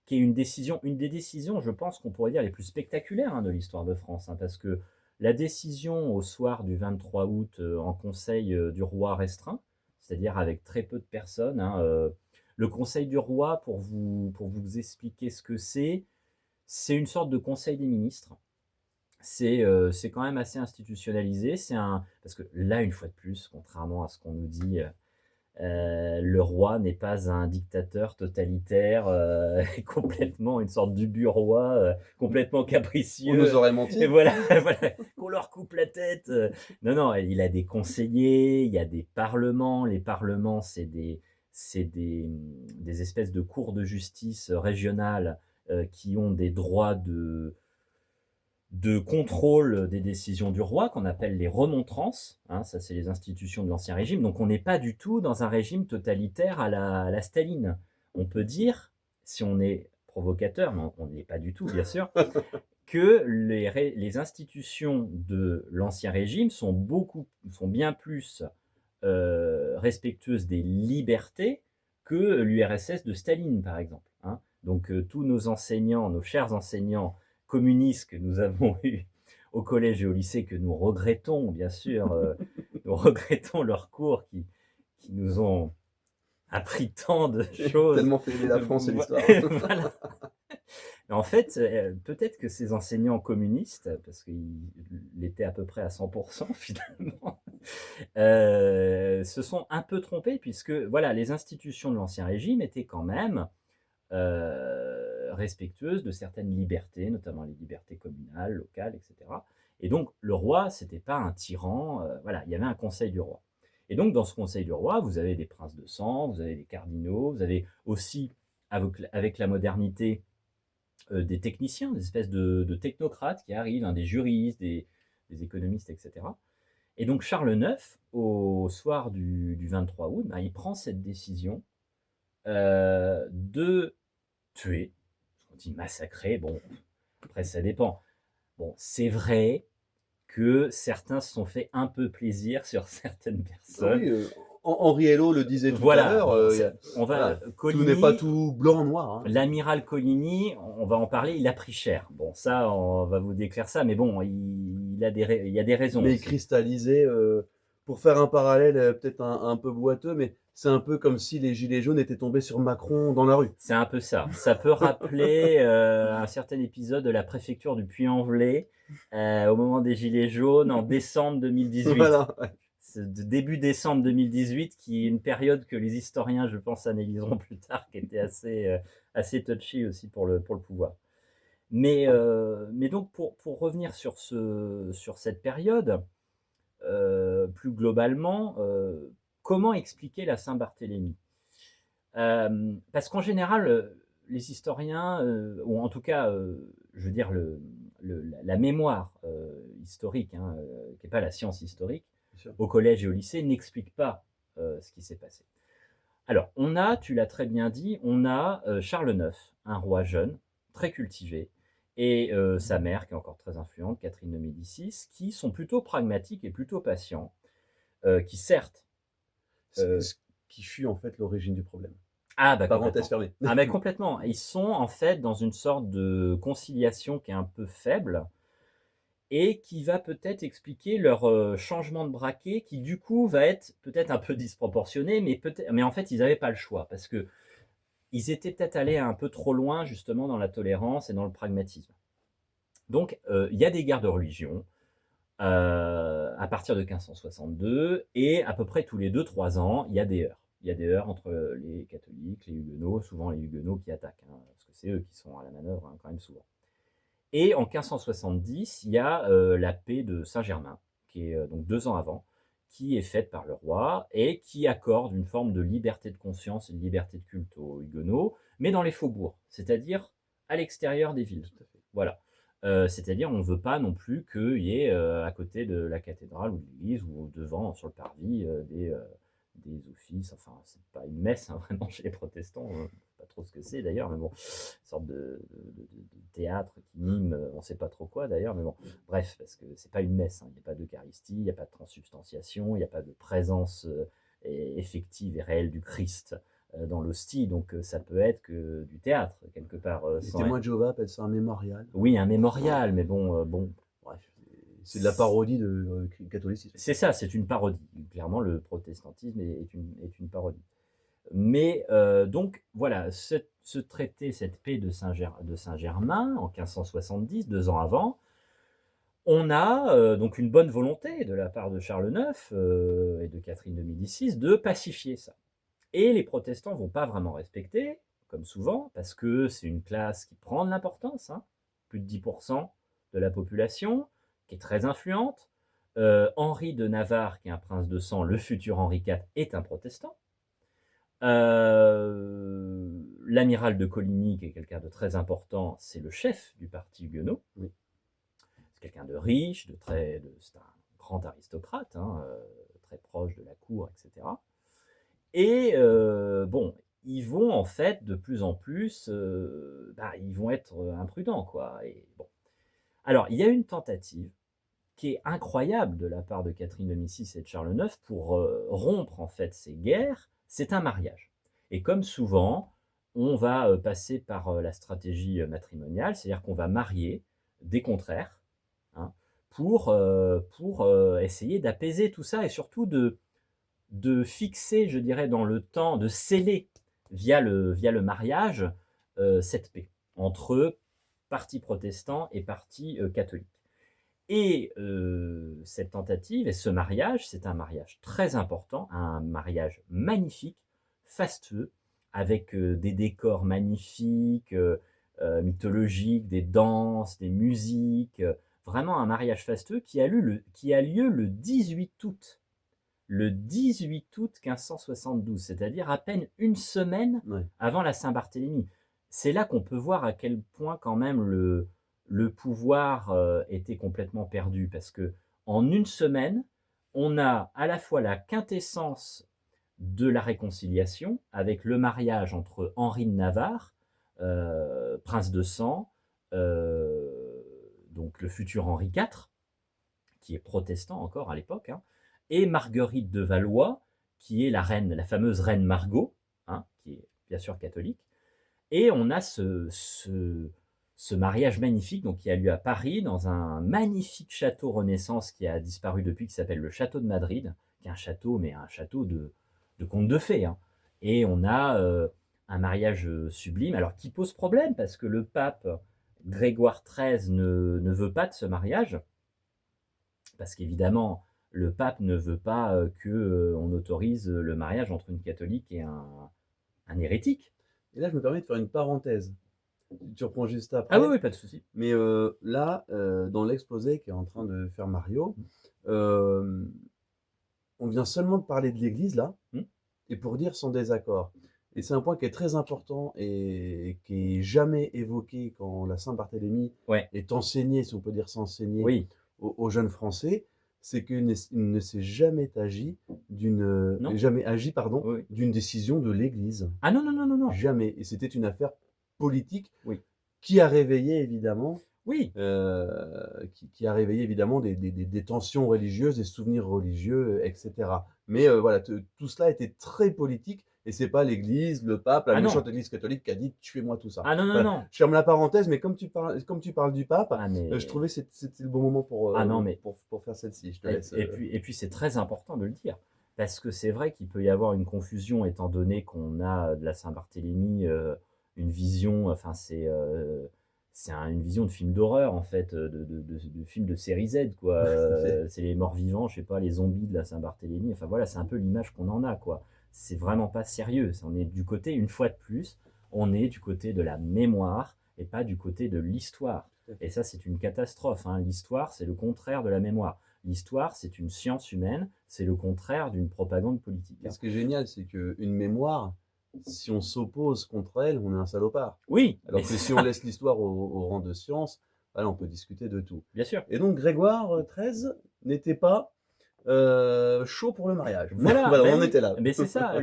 qui est une des décisions, je pense qu'on pourrait dire, les plus spectaculaires, hein, de l'histoire de France, hein, parce que la décision au soir du 23 août en conseil du roi restreint, c'est-à-dire avec très peu de personnes, hein, le conseil du roi, pour vous expliquer ce que c'est une sorte de conseil des ministres. C'est quand même assez institutionnalisé. Parce que là, une fois de plus, contrairement à ce qu'on nous dit, le roi n'est pas un dictateur totalitaire, complètement une sorte d'ubu-roi, complètement capricieux. On nous aurait menti. Et voilà, voilà, qu'on leur coupe la tête. Non, non, il a des conseillers, il y a des parlements. Les parlements, c'est des espèces de cours de justice régionales qui ont des droits de contrôle des décisions du roi, qu'on appelle les remontrances, hein, ça c'est les institutions de l'Ancien Régime. Donc on n'est pas du tout dans un régime totalitaire à la Staline. On peut dire, si on est provocateur, mais on ne l'est pas du tout bien sûr, que les institutions de l'Ancien Régime sont bien plus respectueuses des libertés que l'URSS de Staline, par exemple, hein. Donc tous nos enseignants, nos chers enseignants communistes que nous avons eus au collège et au lycée, que nous regrettons, bien sûr, nous regrettons leurs cours qui nous ont appris tant de choses. Tellement fait aimer la France et l'histoire. Voilà. En fait, peut-être que ces enseignants communistes, parce qu'ils l'étaient à peu près à 100% finalement, se sont un peu trompés, puisque voilà, les institutions de l'Ancien Régime étaient quand même respectueuses de certaines libertés, notamment les libertés communales, locales, etc. Et donc le roi, c'était pas un tyran, voilà, il y avait un conseil du roi. Et donc dans ce conseil du roi, vous avez des princes de sang, vous avez des cardinaux, vous avez aussi, avec la modernité, des techniciens, des espèces de technocrates qui arrivent, hein, des juristes, des économistes, etc. Et donc Charles IX, au soir du 23 août, il prend cette décision de tuer. On dit massacrer, bon, après ça dépend. Bon, c'est vrai que certains se sont fait un peu plaisir sur certaines personnes. Oui, Henri Hello le disait tout à l'heure, voilà, Coligny, tout n'est pas tout blanc noir, hein. L'amiral Coligny, on va en parler, il a pris cher. Bon, ça, on va vous décrire ça, mais bon, il y a des raisons. Mais cristallisé, pour faire un parallèle peut-être un peu boiteux, mais c'est un peu comme si les gilets jaunes étaient tombés sur Macron dans la rue. C'est un peu ça. Ça peut rappeler un certain épisode de la préfecture du Puy-en-Velay au moment des gilets jaunes en décembre 2018. Voilà. De début décembre 2018, qui est une période que les historiens, je pense, analyseront plus tard, qui était assez touchy aussi pour le pouvoir. Mais donc, pour revenir sur cette période, plus globalement, comment expliquer la Saint-Barthélemy ? Parce qu'en général, les historiens, ou en tout cas, je veux dire, la mémoire historique, hein, qui n'est pas la science historique, au collège et au lycée, n'explique pas ce qui s'est passé. Alors, tu l'as très bien dit, on a Charles IX, un roi jeune, très cultivé, et sa mère, qui est encore très influente, Catherine de Médicis, qui sont plutôt pragmatiques et plutôt patients, qui certes... ce qui fut en fait l'origine du problème. Ah, bah, parenthèse fermée. Ah, mais complètement. Ils sont en fait dans une sorte de conciliation qui est un peu faible. et qui va peut-être expliquer leur changement de braquet qui, du coup, va être peut-être un peu disproportionné, mais en fait, ils n'avaient pas le choix parce qu'ils étaient peut-être allés un peu trop loin, justement, dans la tolérance et dans le pragmatisme. Donc, il y a des guerres de religion à partir de 1562 et à peu près tous les 2-3 ans, il y a des heurts. Il y a des heurts entre les catholiques, les huguenots, souvent les huguenots qui attaquent, hein, parce que c'est eux qui sont à la manœuvre, hein, quand même souvent. Et en 1570, il y a la paix de Saint-Germain, qui est donc 2 ans avant, qui est faite par le roi et qui accorde une forme de liberté de conscience et de liberté de culte aux huguenots, mais dans les faubourgs, c'est-à-dire à l'extérieur des villes. Tout à fait. Voilà. C'est-à-dire on ne veut pas non plus qu'il y ait à côté de la cathédrale ou de l'église ou devant, sur le parvis, des offices, enfin c'est pas une messe, hein, vraiment chez les protestants, pas trop ce que c'est d'ailleurs, mais bon, une sorte de théâtre qui mime, on ne sait pas trop quoi d'ailleurs, mais bon, bref, parce que c'est pas une messe, hein, il n'y a pas d'eucharistie, il n'y a pas de transsubstantiation, il n'y a pas de présence effective et réelle du Christ dans l'hostie, donc ça peut être que du théâtre, quelque part. Les témoins de Jéhovah appellent ça un mémorial. Oui, un mémorial, mais bon, Bref, c'est de la parodie de catholicisme. c'est ça, c'est une parodie. Clairement, le protestantisme est une parodie. Mais donc voilà, ce traité, cette paix de Saint-Germain en 1570, 2 ans avant, on a donc une bonne volonté de la part de Charles IX et de Catherine de Médicis de pacifier ça. Et les protestants vont pas vraiment respecter, comme souvent, parce que c'est une classe qui prend de l'importance, hein, plus de 10% de la population, qui est très influente. Henri de Navarre, qui est un prince de sang, le futur Henri IV, est un protestant. L'amiral de Coligny, qui est quelqu'un de très important, c'est le chef du parti huguenot. Oui. C'est quelqu'un de riche, c'est un grand aristocrate, hein, très proche de la cour, etc. Et bon, ils vont en fait de plus en plus, ils vont être imprudents, quoi. Et bon. Alors, il y a une tentative qui est incroyable de la part de Catherine de Médicis et de Charles IX pour rompre en fait ces guerres, c'est un mariage. Et comme souvent, on va passer par la stratégie matrimoniale, c'est-à-dire qu'on va marier des contraires, hein, pour essayer d'apaiser tout ça et surtout de fixer, je dirais, dans le temps, de sceller via le mariage cette paix entre parti protestant et parti catholique. Et cette tentative et ce mariage, c'est un mariage très important, un mariage magnifique, fastueux, avec des décors magnifiques, mythologiques, des danses, des musiques, vraiment un mariage fastueux qui a lieu le 18 août. Le 18 août 1572, c'est-à-dire à peine une semaine avant la Saint-Barthélemy. C'est là qu'on peut voir à quel point quand même le pouvoir était complètement perdu, parce que en une semaine, on a à la fois la quintessence de la réconciliation avec le mariage entre Henri de Navarre, prince de sang, donc le futur Henri IV, qui est protestant encore à l'époque, hein, et Marguerite de Valois, qui est la reine, la fameuse reine Margot, hein, qui est bien sûr catholique. Et on a ce mariage magnifique donc, qui a lieu à Paris, dans un magnifique château Renaissance qui a disparu depuis, qui s'appelle le château de Madrid, qui est un château, mais un château de conte de fées. Hein. Et on a un mariage sublime, alors qui pose problème, parce que le pape Grégoire XIII ne veut pas de ce mariage, parce qu'évidemment, le pape ne veut pas qu'on autorise le mariage entre une catholique et un hérétique. Et là, je me permets de faire une parenthèse. Tu reprends juste après. Ah oui, pas de souci. Mais là, dans l'exposé qu'est en train de faire Mario, on vient seulement de parler de l'Église, là, et pour dire son désaccord. Et c'est un point qui est très important et qui est jamais évoqué quand la Saint-Barthélemy est enseignée, si on peut dire s'enseigner, aux jeunes Français, c'est qu'il ne s'est jamais agi d'une décision de l'Église. Ah non. Jamais. Et c'était une affaire politique qui a réveillé évidemment, qui a réveillé évidemment des tensions religieuses, des souvenirs religieux, etc. Mais voilà, tout cela était très politique et c'est pas l'Église, le pape, la Ah non, méchante Église catholique qui a dit tuez-moi tout ça. ah non, non, Voilà. non. Je ferme la parenthèse, mais comme tu parles du pape, Ah je mais, trouvais que c'était le bon moment ah non, mais pour faire celle-ci. Je te Et, laisse. et puis c'est très important de le dire, parce que c'est vrai qu'il peut y avoir une confusion étant donné qu'on a de la Saint-Barthélemy une vision, enfin une vision de film d'horreur en fait, de film de série Z quoi. C'est les morts vivants, je sais pas, les zombies de la Saint-Barthélemy. Enfin voilà, c'est un peu l'image qu'on en a quoi. C'est vraiment pas sérieux. On est du côté, une fois de plus, on est du côté de la mémoire et pas du côté de l'histoire. Et ça, c'est une catastrophe, hein. L'histoire, c'est le contraire de la mémoire. L'histoire, c'est une science humaine, c'est le contraire d'une propagande politique, Et hein. ce qui est génial, c'est qu'une mémoire, si on s'oppose contre elle, on est un salopard. Oui, mais Alors que si on ça, laisse l'histoire au rang de science, voilà, on peut discuter de tout. bien sûr. Et donc Grégoire XIII n'était pas chaud pour le mariage. Voilà, Voilà, on ben en oui, était là. mais c'est ça,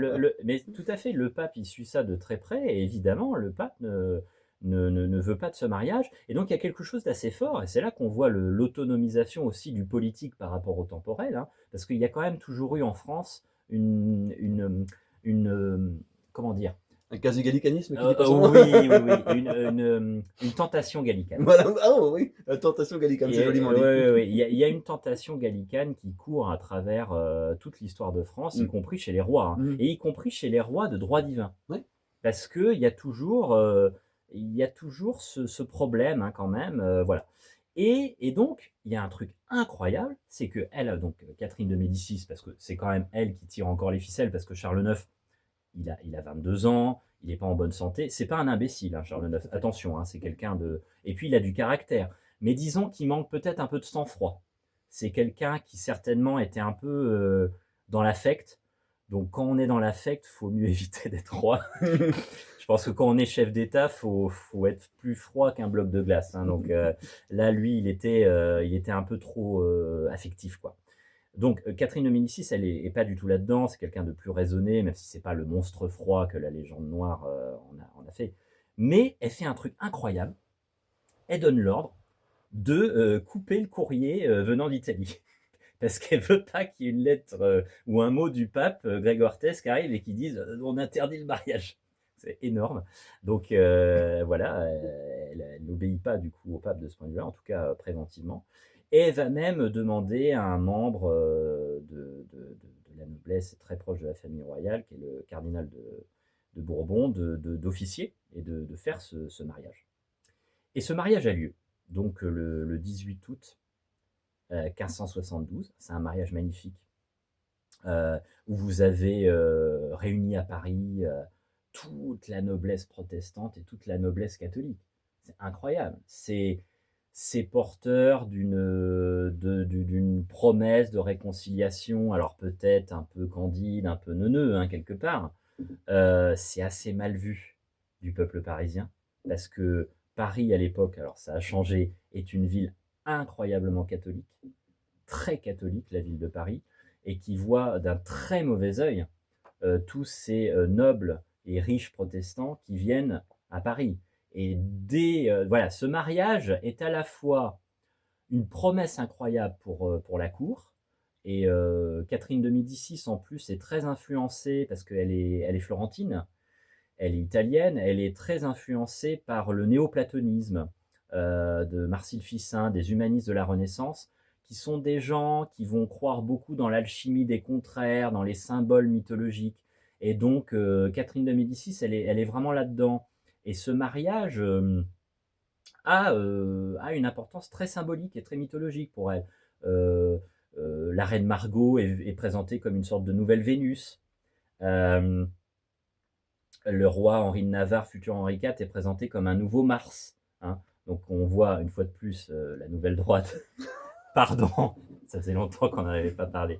mais tout à fait, le pape, il suit ça de très près, et évidemment, le pape ne veut pas de ce mariage, et donc il y a quelque chose d'assez fort, et c'est là qu'on voit l'autonomisation aussi du politique par rapport au temporel, hein, parce qu'il y a quand même toujours eu en France une comment dire, Un quasi-gallicanisme qui dit pas son nom. oui, oui, oui, une tentation gallicane. Voilà, ah oui, la tentation gallicane, c'est joliment dit. Ouais, ouais, il y a une tentation gallicane qui court à travers toute l'histoire de France, y Mm. compris chez les rois, hein, Mm. et y compris chez les rois de droit divin. Ouais. Parce qu'il y a toujours ce problème hein, quand même. Voilà. Et donc, il y a un truc incroyable, c'est que elle, donc Catherine de Médicis, parce que c'est quand même elle qui tire encore les ficelles, parce que Charles IX, il a 22 ans, il n'est pas en bonne santé. C'est pas un imbécile, hein, Charles IX. Attention, hein, c'est quelqu'un de. Et puis il a du caractère. Mais disons qu'il manque peut-être un peu de sang-froid. C'est quelqu'un qui certainement était un peu dans l'affect. Donc quand on est dans l'affect, faut mieux éviter d'être roi. Je pense que quand on est chef d'État, faut être plus froid qu'un bloc de glace, hein. Donc là, lui, il était un peu trop affectif, quoi. Donc Catherine de Médicis, elle est pas du tout là-dedans, c'est quelqu'un de plus raisonné, même si c'est pas le monstre froid que la légende noire en a fait. Mais elle fait un truc incroyable, elle donne l'ordre de couper le courrier venant d'Italie. Parce qu'elle veut pas qu'il y ait une lettre ou un mot du pape Grégoire XIII qui arrive et qui dise on interdit le mariage. C'est énorme. Donc voilà, elle n'obéit pas du coup au pape de ce point de vue-là, en tout cas préventivement. Et elle va même demander à un membre de la noblesse très proche de la famille royale, qui est le cardinal de Bourbon, d'officier et de faire ce mariage. Et ce mariage a lieu, donc le 18 août 1572. C'est un mariage magnifique où vous avez réuni à Paris toute la noblesse protestante et toute la noblesse catholique. C'est incroyable. C'est porteur d'une promesse de réconciliation, alors peut-être un peu candide, un peu neuneux, hein, quelque part. C'est assez mal vu du peuple parisien, parce que Paris, à l'époque, alors ça a changé, est une ville incroyablement catholique, très catholique, la ville de Paris, et qui voit d'un très mauvais œil tous ces nobles et riches protestants qui viennent à Paris. Et voilà, ce mariage est à la fois une promesse incroyable pour la cour. Et Catherine de Médicis, en plus, est très influencée, parce elle est florentine, elle est italienne, elle est très influencée par le néoplatonisme de Marcille Ficin, des humanistes de la Renaissance, qui sont des gens qui vont croire beaucoup dans l'alchimie des contraires, dans les symboles mythologiques. Et donc, Catherine de Médicis, elle est vraiment là-dedans. Et ce mariage a une importance très symbolique et très mythologique pour elle. La reine Margot est présentée comme une sorte de nouvelle Vénus. Euh, le roi Henri de Navarre, futur Henri IV, est présenté comme un nouveau Mars, hein. Donc on voit une fois de plus la nouvelle droite, pardon, ça faisait longtemps qu'on n'en avait pas parlé,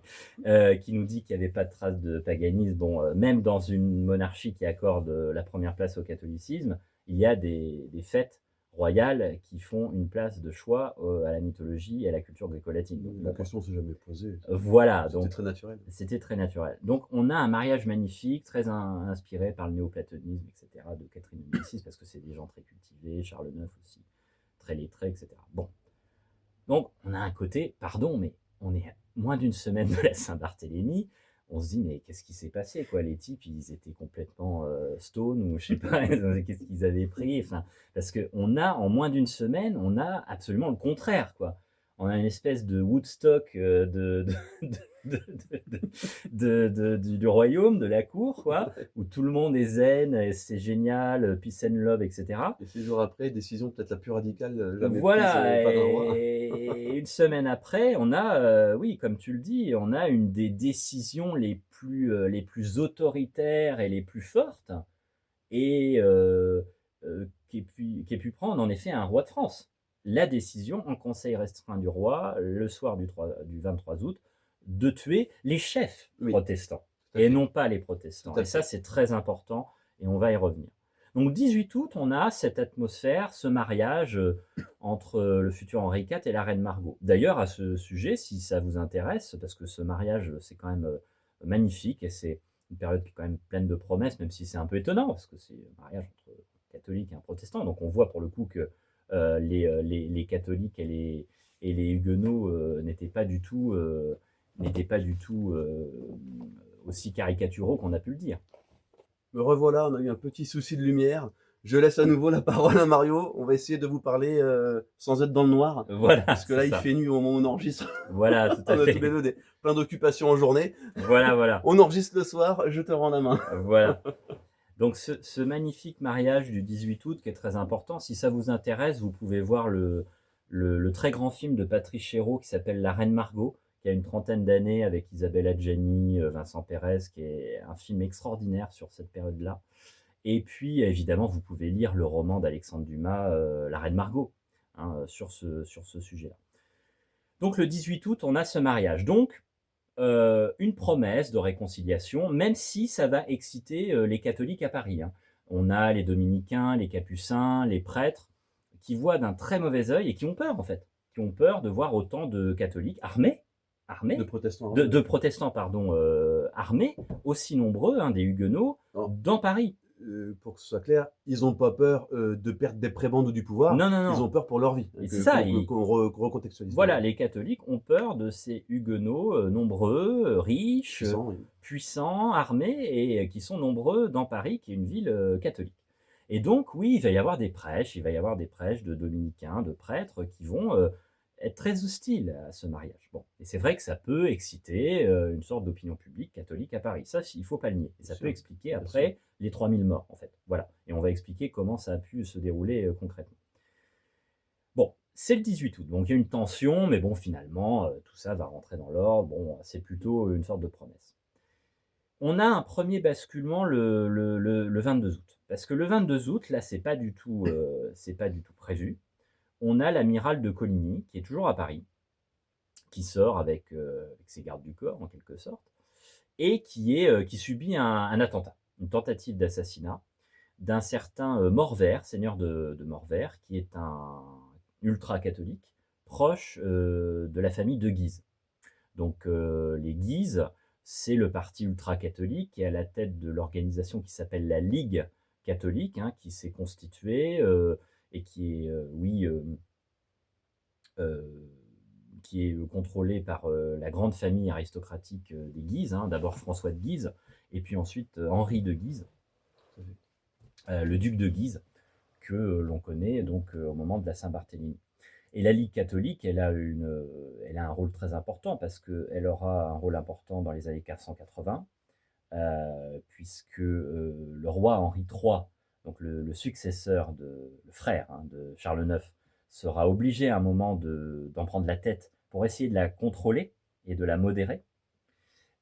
qui nous dit qu'il n'y avait pas de trace de paganisme. Bon, même dans une monarchie qui accorde la première place au catholicisme, il y a des fêtes royales qui font une place de choix à la mythologie et à la culture gréco-latine. Donc, La question s'est jamais posée. voilà, C'était donc très naturel. c'était très naturel. Donc on a un mariage magnifique, très inspiré par le néoplatonisme, etc., de Catherine de Médicis, parce que c'est des gens très cultivés, Charles IX aussi, très lettrés, etc. Bon, donc on a un côté, pardon, mais on est à moins d'une semaine de la Saint-Barthélemy, on se dit: «Mais qu'est-ce qui s'est passé, quoi?» Les types, ils étaient complètement, stone ou je sais pas, qu'est-ce qu'ils avaient pris? Enfin, parce qu'on a, en moins d'une semaine, on a absolument le contraire, quoi. On a une espèce de Woodstock, de du royaume, de la cour, quoi, où tout le monde est zen et c'est génial, peace and love et cetera. Et 6 jours après, décision peut-être la plus radicale, jamais prise, Voilà, par un roi. et une semaine après, on a, oui, comme tu le dis, on a une des décisions les plus autoritaires et les plus fortes et qu'ait pu prendre en effet un roi de France. La décision en conseil restreint du roi, le soir du 23 août, de tuer les chefs Oui, protestants tout à et fait, non pas les tout protestants. à Et ça, fait. c'est très important et on va y revenir. Donc 18 août, on a cette atmosphère, ce mariage entre le futur Henri IV et la reine Margot. D'ailleurs, à ce sujet, si ça vous intéresse, parce que ce mariage, c'est quand même magnifique et c'est une période qui est quand même pleine de promesses, même si c'est un peu étonnant, parce que c'est un mariage entre un catholique et un protestant. Donc on voit pour le coup que les catholiques et les huguenots n'étaient pas du tout aussi caricaturaux qu'on a pu le dire. Me revoilà, on a eu un petit souci de lumière. Je laisse à nouveau la parole à Mario. On va essayer de vous parler, sans être dans le noir, Voilà, puisque c'est là, il ça. fait nuit au moment où on enregistre. Voilà, tout à On a tous les fait. 2 plein d'occupations en journée. Voilà, voilà. On enregistre le soir, je te rends la main. Voilà. Donc ce magnifique mariage du 18 août qui est très important, si ça vous intéresse, vous pouvez voir le très grand film de Patrice Chéreau qui s'appelle La Reine Margot, qui a une trentaine d'années avec Isabelle Adjani, Vincent Pérez, qui est un film extraordinaire sur cette période-là. Et puis évidemment, vous pouvez lire le roman d'Alexandre Dumas, La Reine Margot, hein, sur ce sujet-là. Donc le 18 août, on a ce mariage. Donc une promesse de réconciliation, même si ça va exciter les catholiques à Paris, hein. On a les dominicains, les capucins, les prêtres, qui voient d'un très mauvais œil et qui ont peur en fait, qui ont peur de voir autant de catholiques De armés, protestants armés, de oui. protestants, pardon, armés, aussi nombreux, hein, des huguenots, Alors, dans Paris. pour que ce soit clair, ils n'ont pas peur, de perdre des prébendes ou du pouvoir, Non, non, ils non. ont peur pour leur vie. Et c'est ça, Qu'on recontextualise bien. voilà, les catholiques ont peur de ces huguenots nombreux, riches, Puissant, oui. puissants, armés et qui sont nombreux dans Paris, qui est une ville catholique. Et donc, oui, il va y avoir des prêches de dominicains, de prêtres qui vont être très hostiles à ce mariage. Bon, et c'est vrai que ça peut exciter une sorte d'opinion publique catholique à Paris. Ça, il ne faut pas le nier. Et ça Bien peut sûr, expliquer bien sûr. après les 3000 morts, en fait. Voilà. Et on va expliquer comment ça a pu se dérouler concrètement. Bon, c'est le 18 août, donc il y a une tension, mais bon, finalement, tout ça va rentrer dans l'ordre. Bon, c'est plutôt une sorte de promesse. On a un premier basculement le 22 août. Parce que le 22 août, là, c'est pas du tout prévu. On a l'amiral de Coligny, qui est toujours à Paris, qui sort avec ses gardes du corps, en quelque sorte, et qui subit un attentat, une tentative d'assassinat d'un certain Morvert, seigneur de Morvert, qui est un ultra-catholique, proche de la famille de Guise. Donc les Guises, c'est le parti ultra-catholique qui est à la tête de l'organisation qui s'appelle la Ligue catholique, hein, qui s'est constituée et euh, qui est contrôlée par la grande famille aristocratique des Guises, hein, d'abord François de Guise, et puis ensuite Henri de Guise, le duc de Guise, que l'on connaît donc au moment de la Saint-Barthélemy. Et la Ligue catholique, elle a un rôle très important parce qu'elle aura un rôle important dans les années 480, puisque le roi Henri III, donc le successeur, le frère hein, de Charles IX, sera obligé à un moment d'en prendre la tête pour essayer de la contrôler et de la modérer.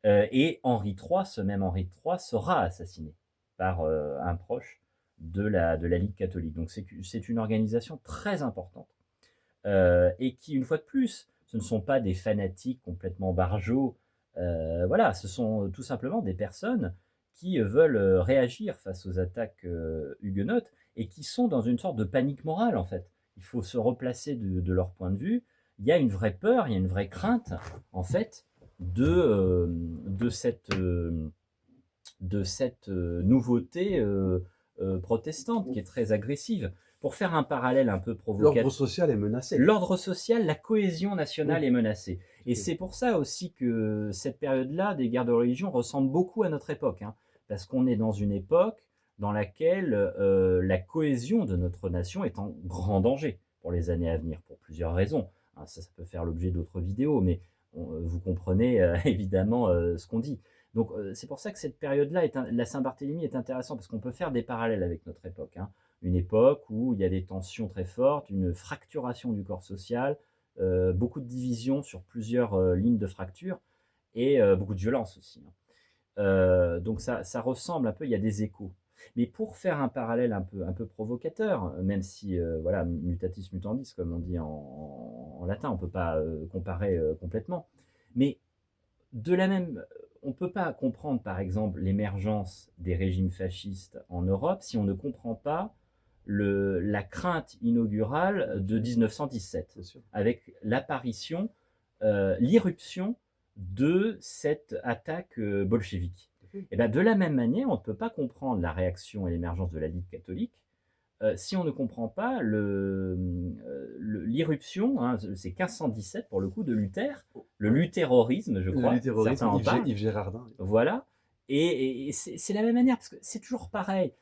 Et Henri III, ce même Henri III, sera assassiné par un proche de la Ligue catholique. Donc c'est une organisation très importante et qui, une fois de plus, ce ne sont pas des fanatiques complètement barjots. Voilà, ce sont tout simplement des personnes qui veulent réagir face aux attaques huguenotes et qui sont dans une sorte de panique morale, en fait. Il faut se replacer de leur point de vue. Il y a une vraie peur, il y a une vraie crainte, en fait, de cette nouveauté protestante qui est très agressive. Pour faire un parallèle un peu provocateur, L'ordre social est menacé. l'ordre social, la cohésion nationale Oui. est menacée. Et c'est pour ça aussi que cette période-là des guerres de religion ressemble beaucoup à notre époque, hein, parce qu'on est dans une époque dans laquelle la cohésion de notre nation est en grand danger pour les années à venir, pour plusieurs raisons. Hein, ça peut faire l'objet d'autres vidéos, mais vous comprenez évidemment ce qu'on dit. Donc c'est pour ça que cette période-là, la Saint-Barthélemy est intéressante, parce qu'on peut faire des parallèles avec notre époque. Hein. Une époque où il y a des tensions très fortes, une fracturation du corps social, beaucoup de divisions sur plusieurs lignes de fracture, et beaucoup de violence aussi. Hein. Donc ça ressemble un peu, il y a des échos. Mais pour faire un parallèle un peu provocateur, même si, voilà, mutatis mutandis, comme on dit en latin, on ne peut pas comparer complètement. Mais de la même, on ne peut pas comprendre, par exemple, l'émergence des régimes fascistes en Europe si on ne comprend pas la crainte inaugurale de 1917, avec l'apparition, l'irruption de cette attaque bolchevique. Et bien, de la même manière, on ne peut pas comprendre la réaction et l'émergence de la Ligue catholique si on ne comprend pas l'irruption, hein, c'est 1517 pour le coup, de Luther, le luthérorisme, je crois. Le luthérorisme, Yves Girardin. Voilà. Et c'est la même manière, parce que c'est toujours pareil.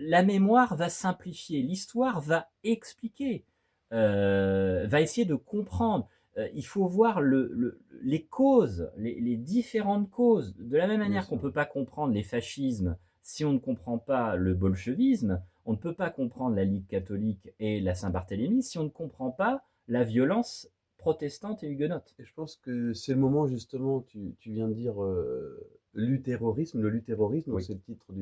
La mémoire va simplifier, l'histoire va expliquer, va essayer de comprendre. Il faut voir les causes, les différentes causes. De la même manière qu'on ne peut pas comprendre les fascismes si on ne comprend pas le bolchevisme, on ne peut pas comprendre la Ligue catholique et la Saint-Barthélemy si on ne comprend pas la violence protestante et huguenote. Et je pense que c'est le moment, justement, tu viens de dire luthérorisme. Le luthérorisme, Oui. c'est le titre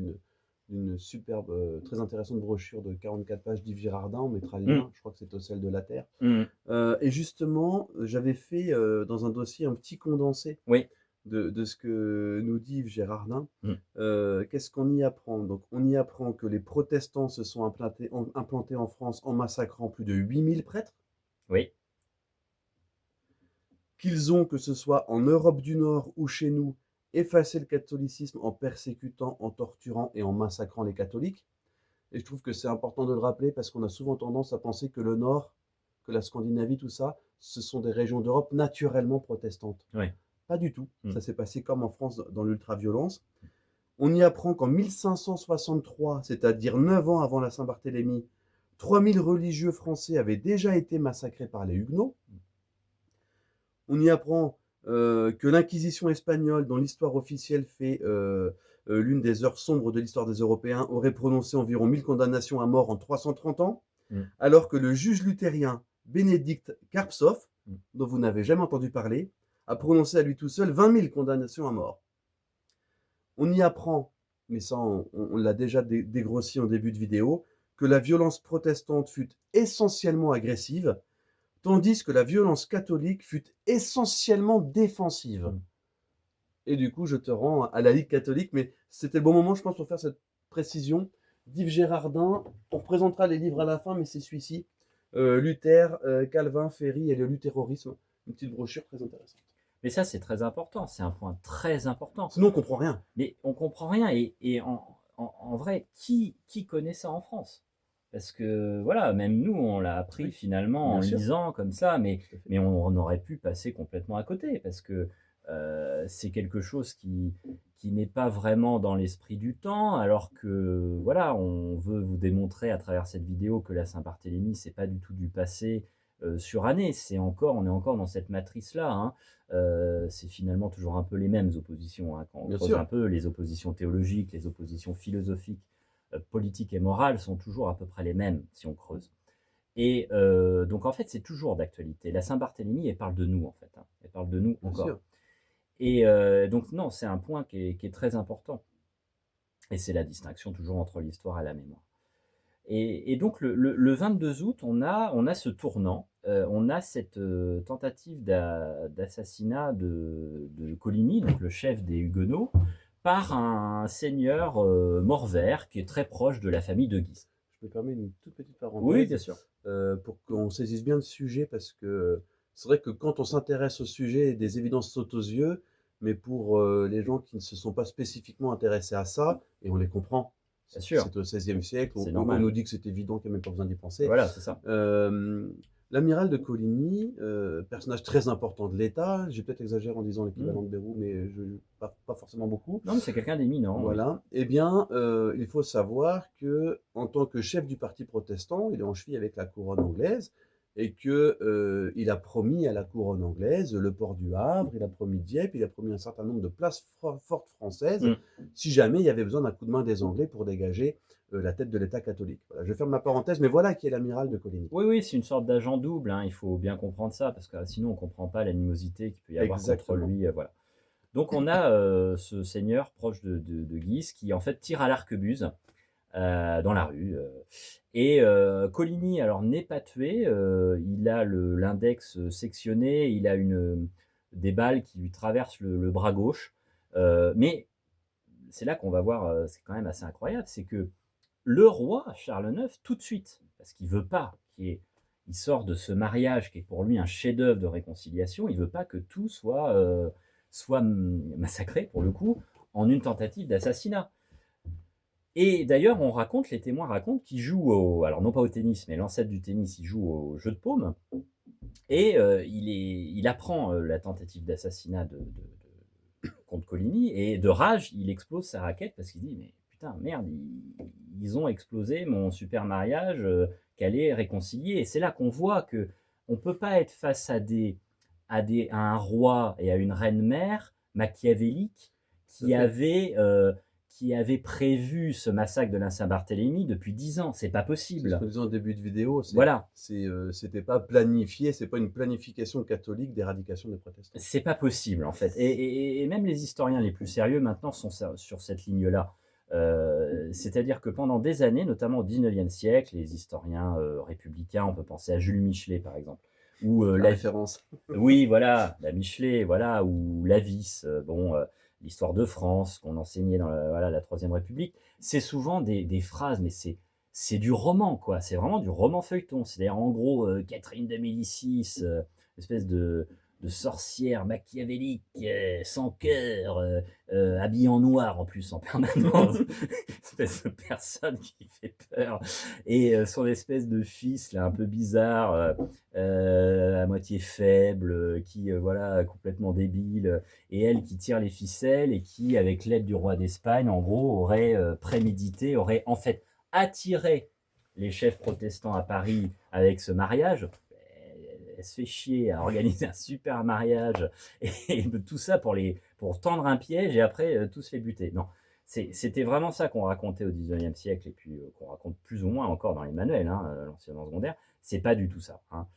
d'une superbe, très intéressante brochure de 44 pages d'Yves Girardin. On mettra le lien, je crois que c'est au sel de la Terre. Et justement, j'avais fait dans un dossier un petit condensé de ce que nous dit Yves Girardin. Qu'est-ce qu'on y apprend? Donc, on y apprend que les protestants se sont implantés en France en massacrant plus de 8000 prêtres. Oui. Qu'ils ont, que ce soit en Europe du Nord ou chez nous, effacé le catholicisme en persécutant, en torturant et en massacrant les catholiques. Et je trouve que c'est important de le rappeler parce qu'on a souvent tendance à penser que le Nord, que la Scandinavie, tout ça, ce sont des régions d'Europe naturellement protestantes. Oui. Pas du tout. Ça s'est passé comme en France dans l'ultra-violence. On y apprend qu'en 1563, c'est-à-dire 9 ans avant la Saint-Barthélemy, 3000 religieux français avaient déjà été massacrés par les Huguenots. On y apprend que l'Inquisition espagnole, dont l'histoire officielle fait l'une des heures sombres de l'histoire des Européens, aurait prononcé environ 1000 condamnations à mort en 330 ans, alors que le juge luthérien Bénédicte Carpsov, dont vous n'avez jamais entendu parler, a prononcé à lui tout seul 20 000 condamnations à mort. On y apprend, mais ça on l'a déjà dégrossi en début de vidéo, que la violence protestante fut essentiellement agressive, tandis que la violence catholique fut essentiellement défensive. Et du coup, je te rends à la Ligue catholique, mais c'était le bon moment, je pense, pour faire cette précision. d'Yves Girardin, on représentera les livres à la fin, mais c'est celui-ci. Luther, Calvin, Ferry et le luthérorisme. Une petite brochure très intéressante. Mais ça, c'est très important, c'est un point très important. Sinon, on ne comprend rien. Mais on ne comprend rien, et en vrai, qui connaît ça en France? Parce que voilà, même nous, on l'a appris finalement en lisant comme ça, mais on aurait pu passer complètement à côté, parce que c'est quelque chose qui n'est pas vraiment dans l'esprit du temps, alors que voilà, on veut vous démontrer à travers cette vidéo que la Saint-Barthélemy, c'est pas du tout du passé suranné, on est encore dans cette matrice-là. Hein. C'est finalement toujours un peu les mêmes oppositions. Hein. Quand on creuse un peu, les oppositions théologiques, les oppositions philosophiques, politiques et morales sont toujours à peu près les mêmes, si on creuse. Et donc en fait, c'est toujours d'actualité. La Saint-Barthélemy, elle parle de nous, en fait. Hein. Elle parle de nous encore. Et donc non, c'est un point qui est très important. Et c'est la distinction toujours entre l'histoire et la mémoire. Et donc le 22 août, on a ce tournant, on a cette tentative d'assassinat de Coligny, donc le chef des Huguenots, par un seigneur Morvert qui est très proche de la famille de Guise. Je me permets une toute petite parenthèse. Oui, bien sûr. Pour qu'on saisisse bien le sujet, parce que c'est vrai que quand on s'intéresse au sujet, des évidences sautent aux yeux, mais pour les gens qui ne se sont pas spécifiquement intéressés à ça, et on les comprend, c'est au XVIe siècle, on nous dit que c'est évident qu'il n'y a même pas besoin d'y penser. Voilà, c'est ça. L'amiral de Coligny, personnage très important de l'État, j'ai peut-être exagéré en disant l'équivalent Mmh. de Bérou, mais pas forcément beaucoup. Non, mais c'est quelqu'un d'éminent, oui. Voilà. Eh bien, il faut savoir que, en tant que chef du parti protestant, il est en cheville avec la couronne anglaise et que il a promis à la couronne anglaise le port du Havre, il a promis Dieppe, il a promis un certain nombre de places fortes françaises, Mmh. si jamais il y avait besoin d'un coup de main des Anglais pour dégager la tête de l'État catholique. Voilà, je ferme ma parenthèse, mais voilà qui est l'amiral de Coligny. Oui, oui, c'est une sorte d'agent double, hein, il faut bien comprendre ça, parce que sinon on ne comprend pas l'animosité qu'il peut y avoir contre Exactement. lui, voilà. Donc on a, ce seigneur proche de Guise qui en fait tire à l'arquebuse, dans la rue, et Coligny alors n'est pas tué, il a l'index, sectionné, il a des balles qui lui traversent le bras gauche, mais c'est là qu'on va voir, c'est quand même assez incroyable, c'est que le roi Charles IX, tout de suite, parce qu'il veut pas il sort de ce mariage qui est pour lui un chef-d'œuvre de réconciliation, il veut pas que tout soit massacré, pour le coup, en une tentative d'assassinat. Et d'ailleurs, les témoins racontent qu'il joue alors non pas au tennis, mais l'ancêtre du tennis, il joue au jeu de paume, et il apprend la tentative d'assassinat contre Coligny, et de rage, il explose sa raquette parce qu'il dit mais putain, merde, ils ont explosé mon super mariage qu'allait réconcilier. Et c'est là qu'on voit que on peut pas être face à un roi et à une reine mère machiavélique Tout à qui fait. avaient, euh, qui avaient prévu ce massacre de la Saint-Barthélemy depuis 10 ans. C'est pas C'est ce possible. qu'on disait en début de vidéo, Voilà. c'était pas planifié, c'est pas une planification catholique d'éradication des protestants. C'est pas possible en fait. Et même les historiens les plus sérieux maintenant sont sur cette ligne-là. C'est-à-dire que pendant des années, notamment au XIXe siècle, les historiens républicains, on peut penser à Jules Michelet par exemple, ou La référence. oui, voilà, la Michelet, voilà, ou Lavis, l'histoire de France qu'on enseignait dans la Troisième République, c'est souvent des phrases, mais c'est du roman, quoi. C'est vraiment du roman feuilleton. C'est-à-dire, en gros, Catherine de Médicis, espèce de sorcière machiavélique, sans cœur, habillée en noir en plus, en permanence. Espèce de personne qui fait peur. Et son espèce de fils, là, un peu bizarre, à moitié faible, qui voilà, complètement débile, et elle qui tire les ficelles et qui, avec l'aide du roi d'Espagne, en gros, aurait prémédité, aurait en fait attiré les chefs protestants à Paris avec ce mariage. Elle se fait chier à organiser un super mariage et tout ça pour tendre un piège et après tous les buter. Non, c'était vraiment ça qu'on racontait au XIXe siècle et puis qu'on raconte plus ou moins encore dans les manuels, hein, l'enseignement secondaire. C'est pas du tout ça, hein.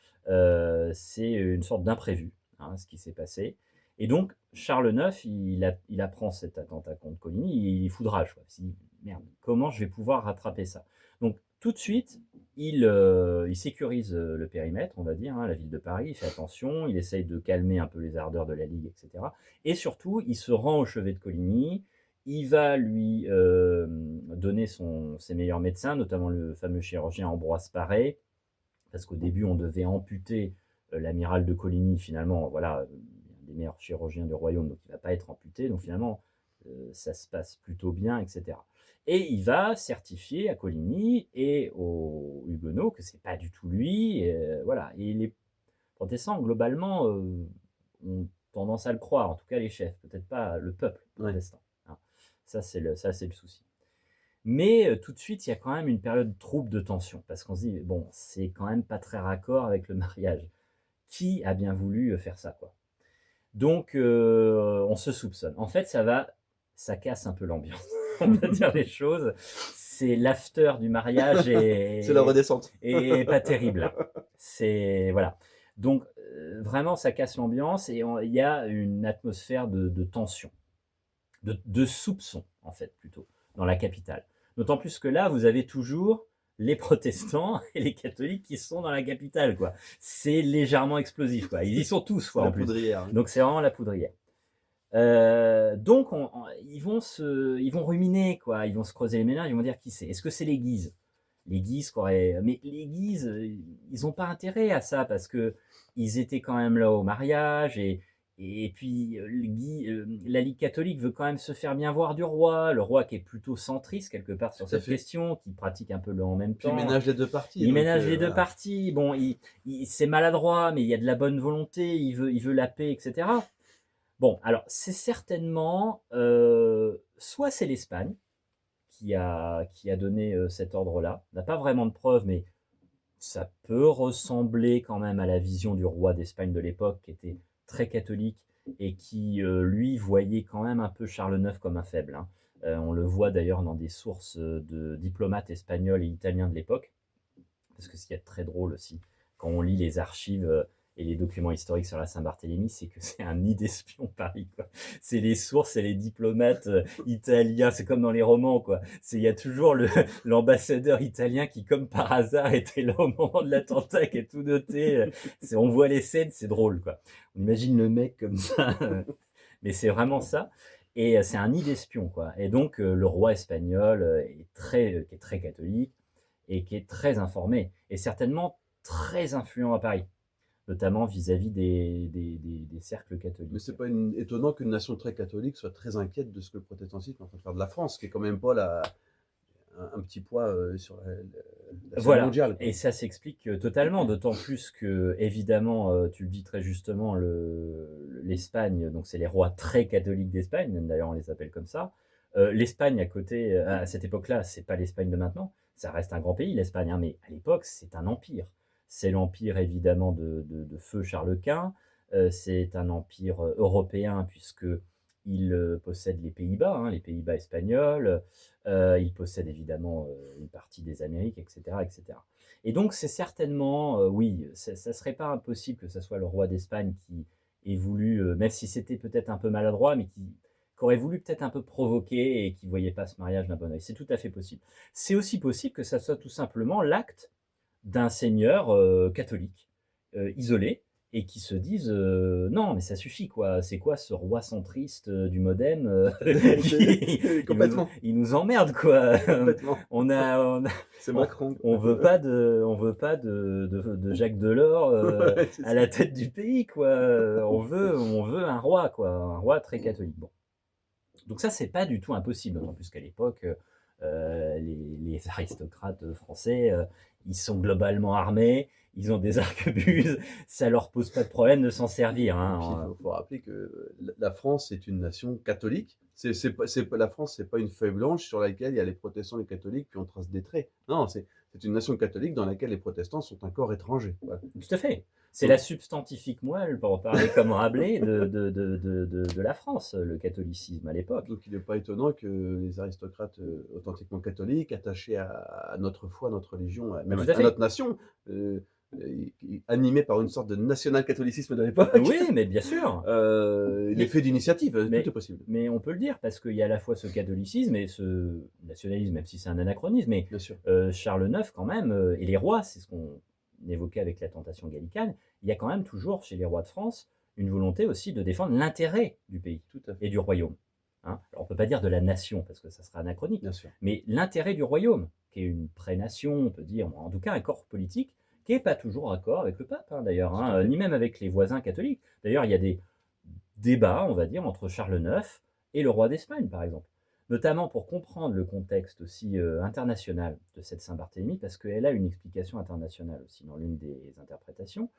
C'est une sorte d'imprévu, hein, ce qui s'est passé. Et donc, Charles IX, il apprend cet attentat contre Coligny, il est foudrage, quoi. Il se dit, merde, comment je vais pouvoir rattraper ça? Donc, tout de suite, il sécurise le périmètre, on va dire, hein, la ville de Paris, il fait attention, il essaye de calmer un peu les ardeurs de la Ligue, etc. Et surtout, il se rend au chevet de Coligny, il va lui donner ses meilleurs médecins, notamment le fameux chirurgien Ambroise Paré, parce qu'au début, on devait amputer l'amiral de Coligny, finalement, voilà, un des meilleurs chirurgiens du royaume, donc il ne va pas être amputé, donc finalement, ça se passe plutôt bien, etc. Et il va certifier à Coligny et aux Huguenots que c'est pas du tout lui, voilà. Et les protestants, globalement, ont tendance à le croire, en tout cas les chefs, peut-être pas le peuple Ouais. protestant, hein. Ça, c'est le souci. Mais tout de suite, il y a quand même une période trouble de tension, parce qu'on se dit, bon, c'est quand même pas très raccord avec le mariage. Qui a bien voulu faire ça, quoi? Donc, on se soupçonne. En fait, ça casse un peu l'ambiance. On va dire les choses. C'est l'after du mariage C'est la redescente. et pas terrible. C'est voilà. Donc, vraiment, ça casse l'ambiance et il y a une atmosphère de tension, de soupçon, en fait, plutôt, dans la capitale. D'autant plus que là, vous avez toujours les protestants et les catholiques qui sont dans la capitale, quoi. C'est légèrement explosif, quoi. Ils y sont tous, C'est quoi, la en plus. poudrière. Hein. Donc c'est vraiment la poudrière. Donc ils vont ruminer, quoi. Ils vont se creuser les méninges, ils vont dire qui c'est. Est-ce que c'est les Guises? Les Guises mais les Guises, ils n'ont pas intérêt à ça parce que ils étaient quand même là au mariage et et puis la Ligue catholique veut quand même se faire bien voir du roi, le roi qui est plutôt centriste quelque part sur Tout à cette fait. question, qui pratique un peu le en même Puis il temps. ménage les deux parties. Il Donc, ménage les deux voilà. parties. Bon, c'est maladroit, mais il y a de la bonne volonté, il veut la paix, etc. Bon, alors c'est certainement, soit c'est l'Espagne qui a donné cet ordre-là. On n'a pas vraiment de preuves, mais ça peut ressembler quand même à la vision du roi d'Espagne de l'époque, qui était très catholique et qui, lui, voyait quand même un peu Charles IX comme un faible, hein. On le voit d'ailleurs dans des sources de diplomates espagnols et italiens de l'époque. Parce que ce qui est très drôle aussi, quand on lit les archives et les documents historiques sur la Saint-Barthélemy, c'est que c'est un nid d'espions, Paris, quoi. C'est les sources et les diplomates italiens, c'est comme dans les romans, quoi. Il y a toujours l'ambassadeur italien qui, comme par hasard, était là au moment de l'attentat, qui est tout noté. On voit les scènes, c'est drôle, quoi. On imagine le mec comme ça, mais c'est vraiment ça. Et c'est un nid d'espions, quoi. Et donc, le roi espagnol qui est très catholique, et qui est très informé et certainement très influent à Paris, notamment vis-à-vis des cercles Mais catholiques. c'est pas étonnant qu'une nation très catholique soit très inquiète de ce que le protestantisme est en train de faire de la France, qui est quand même pas un petit poids sur la scène Voilà, mondiale, quoi. et ça s'explique totalement, d'autant plus que, évidemment, tu le dis très justement, l'Espagne, donc c'est les rois très catholiques d'Espagne, d'ailleurs on les appelle comme ça. L'Espagne à côté, à cette époque-là, c'est pas l'Espagne de maintenant, ça reste un grand pays l'Espagne, hein, mais à l'époque c'est un empire. C'est l'empire évidemment de feu Charles Quint, c'est un empire européen puisque il possède les Pays-Bas, hein, les Pays-Bas espagnols, il possède évidemment une partie des Amériques, etc., etc. Et donc c'est certainement, oui, ça ne serait pas impossible que ce soit le roi d'Espagne qui ait voulu, même si c'était peut-être un peu maladroit, mais qui aurait voulu peut-être un peu provoquer et qui ne voyait pas ce mariage d'un bon oeil. C'est tout à fait possible. C'est aussi possible que ça soit tout simplement l'acte d'un seigneur catholique isolé et qui se disent non mais ça suffit quoi, c'est quoi ce roi centriste du modem Complètement. il nous emmerde quoi. Complètement. On a C'est Macron. on veut pas de Jacques Delors Ouais, c'est à ça. la tête du pays quoi. On veut un roi quoi, un roi très catholique. Bon, donc ça c'est pas du tout impossible, d'autant plus qu'à l'époque les aristocrates français ils sont globalement armés, ils ont des arquebuses, ça leur pose pas de problème de s'en servir, Et puis, il hein. faut rappeler que la France est une nation catholique. La France, c'est pas une feuille blanche sur laquelle il y a les protestants et les catholiques, puis on trace des traits. Non, c'est une nation catholique dans laquelle les protestants sont un corps étranger. Voilà. Tout à fait. C'est Donc, la substantifique moelle, pour parler comme Rabelais, de la France, le catholicisme à l'époque. donc il n'est pas étonnant que les aristocrates authentiquement catholiques, attachés à notre foi, notre religion, même Tout à à notre fait. nation, animés par une sorte de national-catholicisme de l'époque, Oui, mais bien sûr. l'effet d'initiative, tout est possible. Mais on peut le dire, parce qu'il y a à la fois ce catholicisme et ce nationalisme, même si c'est un anachronisme, mais Bien sûr. Charles IX, quand même, et les rois, c'est ce qu'on évoquait avec la tentation gallicane, il y a quand même toujours, chez les rois de France, une volonté aussi de défendre l'intérêt du pays Tout à fait. et du royaume, hein. Alors, on ne peut pas dire de la nation, parce que ça sera anachronique, Bien sûr. mais l'intérêt du royaume, qui est une pré-nation, on peut dire, en tout cas un corps politique, qui n'est pas toujours d'accord avec le pape, hein, d'ailleurs, Tout à hein, fait. ni même avec les voisins catholiques. D'ailleurs, il y a des débats, on va dire, entre Charles IX et le roi d'Espagne, par exemple. Notamment pour comprendre le contexte aussi international de cette Saint-Barthélemy, parce qu'elle a une explication internationale aussi dans l'une des interprétations.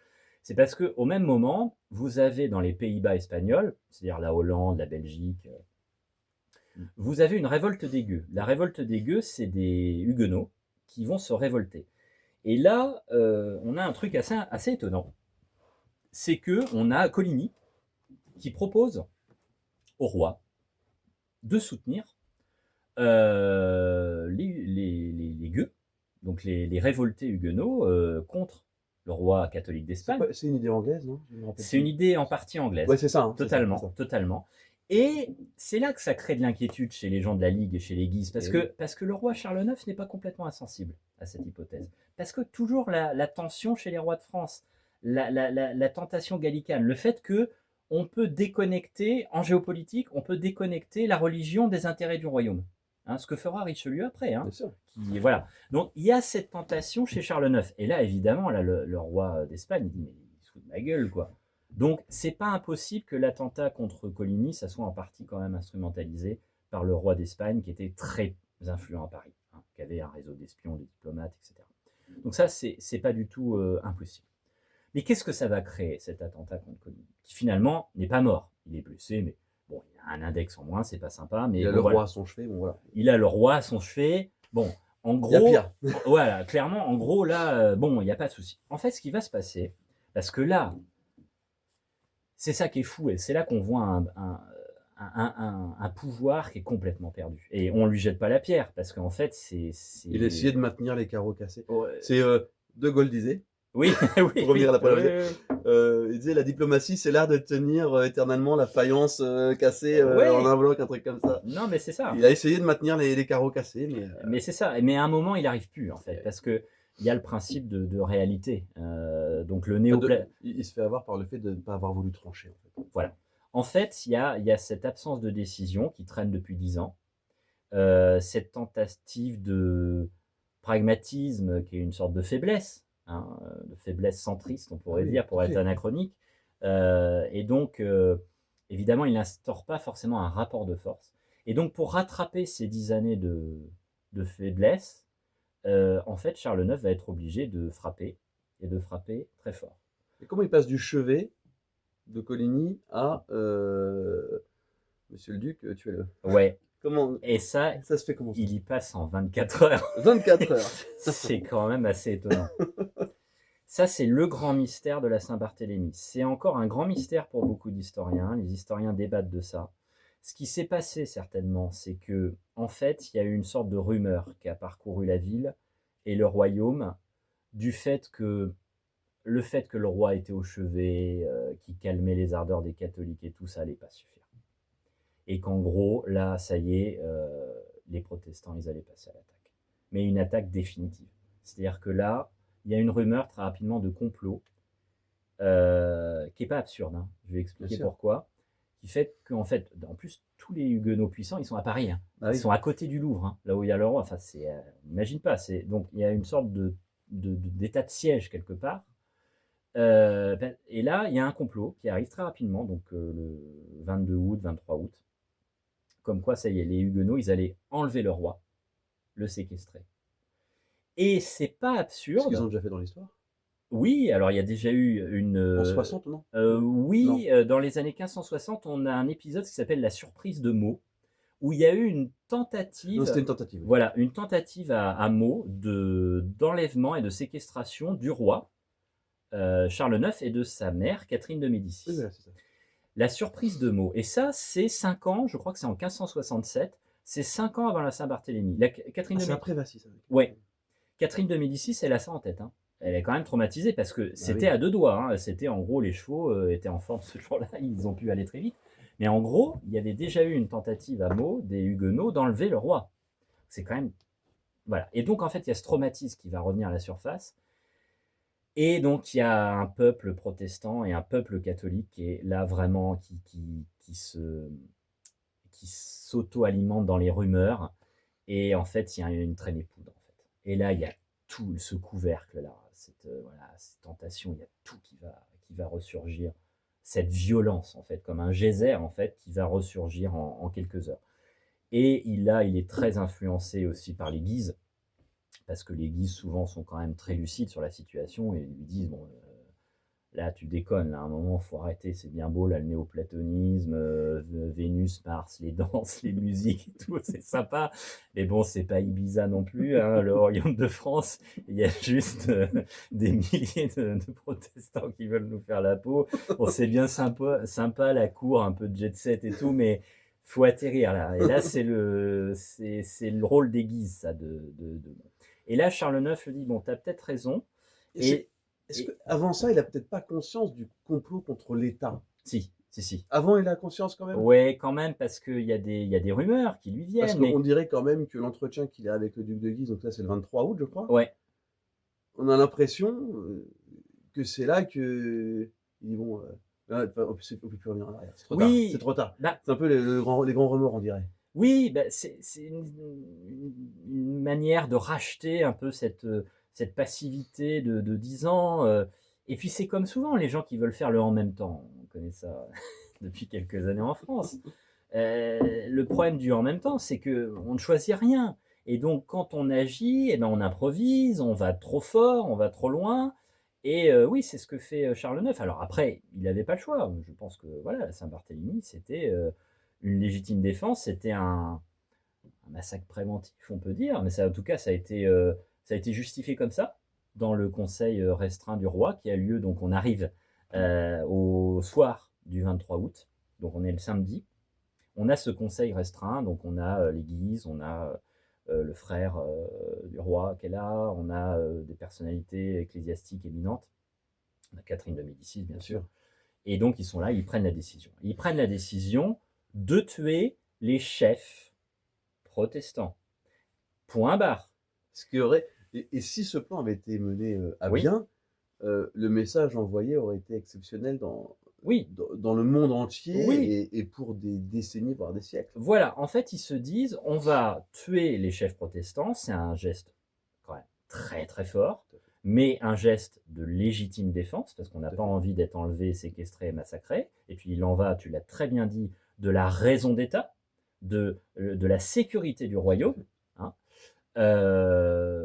C'est parce qu'au même moment, vous avez dans les Pays-Bas espagnols, c'est-à-dire la Hollande, la Belgique, vous avez une révolte des gueux. La révolte des gueux, c'est des huguenots qui vont se révolter. Et là, on a un truc assez étonnant. C'est qu'on a Coligny qui propose au roi de soutenir les gueux, donc les révoltés huguenots contre le roi catholique d'Espagne. C'est une idée anglaise, non? C'est une idée en partie anglaise. Ouais, c'est ça. Hein, totalement, c'est ça. totalement. Et c'est là que ça crée de l'inquiétude chez les gens de la Ligue et chez les Guises, parce que le roi Charles IX n'est pas complètement insensible à cette hypothèse. Parce que toujours la tension chez les rois de France, la tentation gallicane, le fait que on peut déconnecter, en géopolitique, on peut déconnecter la religion des intérêts du royaume. Hein, ce que fera Richelieu après. Hein, Bien sûr. voilà. Donc il y a cette tentation chez Charles IX. Et là, évidemment, là, le roi d'Espagne, il dit, mais il se fout de ma gueule, quoi. Donc, c'est pas impossible que l'attentat contre Coligny, ça soit en partie quand même instrumentalisé par le roi d'Espagne, qui était très influent à Paris, hein, qui avait un réseau d'espions, de diplomates, etc. Donc ça, c'est pas du tout impossible. Mais qu'est-ce que ça va créer, cet attentat contre Coligny, qui finalement n'est pas mort. Il est blessé, mais bon, il a un index en moins, c'est pas sympa. Mais Il a bon, le voilà. roi à son chevet, bon voilà. Il a le roi à son chevet. Bon, en Il y a gros, pire. voilà, clairement, en gros, là, bon, il n'y a pas de souci. En fait, ce qui va se passer, parce que là, c'est ça qui est fou, et c'est là qu'on voit un pouvoir qui est complètement perdu. Et on lui jette pas la pierre, parce qu'en fait, Il a essayé de maintenir les carreaux cassés. Ouais. C'est De Gaulle disait, Oui, oui, pour revenir à la première oui, oui. il disait la diplomatie, c'est l'art de tenir éternellement la faïence cassée Ouais. en un bloc, un truc comme ça. Non, mais c'est ça. Il a essayé de maintenir les carreaux cassés, mais Mais c'est ça. Mais à un moment, il n'arrive plus, en fait, c'est- parce que il y a le principe de réalité. Donc le enfin, néopla... il se fait avoir par le fait de ne pas avoir voulu trancher. En fait. Voilà. En fait, il y a cette absence de décision qui traîne depuis 10 ans. Cette tentative de pragmatisme qui est une sorte de faiblesse, hein, de faiblesse centriste, on pourrait Ah oui, dire, pour tout à être fait. anachronique. Et donc, évidemment, il n'instaure pas forcément un rapport de force. Et donc, pour rattraper ces 10 années de faiblesse, en fait, Charles IX va être obligé de frapper, et de frapper très fort. Et comment il passe du chevet de Coligny à Monsieur le Duc, tuez-le. Ouais. Comment Et ça, ça se fait comment ça il y passe en 24 heures. 24 heures. C'est quand même assez étonnant. Ça, c'est le grand mystère de la Saint-Barthélemy. C'est encore un grand mystère pour beaucoup d'historiens. Les historiens débattent de ça. Ce qui s'est passé certainement, c'est que, en fait, il y a eu une sorte de rumeur qui a parcouru la ville et le royaume du fait que le roi était au chevet, qui calmait les ardeurs des catholiques et tout, ça allait pas suffire. Et qu'en gros, là, ça y est, les protestants, ils allaient passer à l'attaque. Mais une attaque définitive. C'est-à-dire que là, il y a une rumeur très rapidement de complot, qui n'est pas absurde, hein. Je vais expliquer pourquoi, qui fait qu'en fait, en plus, tous les huguenots puissants, ils sont à Paris, hein. Ah oui. Ils sont à côté du Louvre, hein, là où il y a le roi. Enfin, c'est, imagine pas. Donc, il y a une sorte d'état de siège quelque part. Et là, il y a un complot qui arrive très rapidement, donc le 22 août, 23 août, comme quoi, ça y est, les huguenots, ils allaient enlever le roi, le séquestrer. Et c'est pas absurde. Ce qu'ils ont déjà fait dans l'histoire. Oui, alors il y a déjà eu une... En 60, non Oui, dans les années 1560, on a un épisode qui s'appelle La surprise de Meaux, où il y a eu une tentative... Non, c'était une tentative. Voilà, une tentative à Meaux d'enlèvement et de séquestration du roi, Charles IX, et de sa mère, Catherine de Médicis. Oui, voilà, c'est ça. La surprise de Meaux. Et ça, c'est 5 ans, je crois que c'est en 1567, c'est 5 ans avant la Saint-Barthélemy. Catherine de C'est après Vassis. Ça. Ouais. Catherine de Médicis, elle a ça en tête, hein. Elle est quand même traumatisée parce que c'était oui. à 2 doigts, hein. C'était en gros, les chevaux étaient en forme ce jour-là, ils ont pu aller très vite. Mais en gros, il y avait déjà eu une tentative à Meaux des Huguenots d'enlever le roi. C'est quand même... Voilà. Et donc, en fait, il y a ce traumatisme qui va revenir à la surface. Et donc, il y a un peuple protestant et un peuple catholique qui est là vraiment, qui s'auto-alimente dans les rumeurs. Et en fait, il y a une traînée poudre. En fait. Et là, il y a tout ce couvercle-là, cette tentation, il y a tout qui va ressurgir. Cette violence, en fait, comme un geyser, en fait, qui va ressurgir en quelques heures. Et il est très influencé aussi par les Guises, parce que les Guises, souvent, sont quand même très lucides sur la situation et lui disent, bon, là, tu déconnes, là, à un moment, il faut arrêter, c'est bien beau, là, le néoplatonisme, Vénus, Mars, les danses, les musiques et tout, c'est sympa, mais bon, c'est pas Ibiza non plus, hein, le royaume de France, il y a juste des milliers de protestants qui veulent nous faire la peau. Bon, c'est bien sympa, la cour, un peu de jet set et tout, mais faut atterrir, là. Et là, c'est le rôle des Guises, ça, Et là, Charles IX lui dit, bon, t'as peut-être raison, Est-ce qu'avant ça, il a peut-être pas conscience du complot contre l'État? Si. Avant, il a conscience quand même? Ouais, quand même, parce qu'il y a des rumeurs qui lui viennent. Parce qu'on dirait quand même que l'entretien qu'il a avec le duc de Guise, donc là c'est le 23 août, je crois. Ouais. On a l'impression que c'est là que ils vont. On peut plus revenir en arrière. C'est trop tard. C'est trop tard. Bah, c'est un peu les grands remords, on dirait. Oui, bah, c'est une manière de racheter un peu cette passivité de 10 ans. Et puis c'est comme souvent, les gens qui veulent faire le en même temps. On connaît ça depuis quelques années en France. Le problème du en même temps, c'est qu'on ne choisit rien. Et donc quand on agit, eh ben, on improvise, on va trop fort, on va trop loin. Et oui, c'est ce que fait Charles IX. Alors après, il n'avait pas le choix. Je pense que voilà, la Saint-Barthélemy, c'était une légitime défense, c'était un massacre préventif, on peut dire, mais ça, en tout cas, ça a été justifié comme ça dans le conseil restreint du roi qui a lieu, donc on arrive au soir du 23 août, donc on est le samedi. On a ce conseil restreint, donc on a les Guises, on a le frère du roi qui est là, on a des personnalités ecclésiastiques éminentes, on a Catherine de Médicis, bien sûr. Et donc ils sont là, ils prennent la décision. Ils prennent la décision de tuer les chefs protestants. Point barre. Ce qui et si ce plan avait été mené à Oui. bien, le message envoyé aurait été exceptionnel Oui. dans le monde entier Oui. et pour des décennies, voire des siècles. Voilà, en fait, ils se disent, on va tuer les chefs protestants, c'est un geste quand même très très fort, mais un geste de légitime défense, parce qu'on n'a pas envie d'être enlevé, séquestré, massacré, et puis il en va, tu l'as très bien dit, de la raison d'État, de la sécurité du royaume, hein.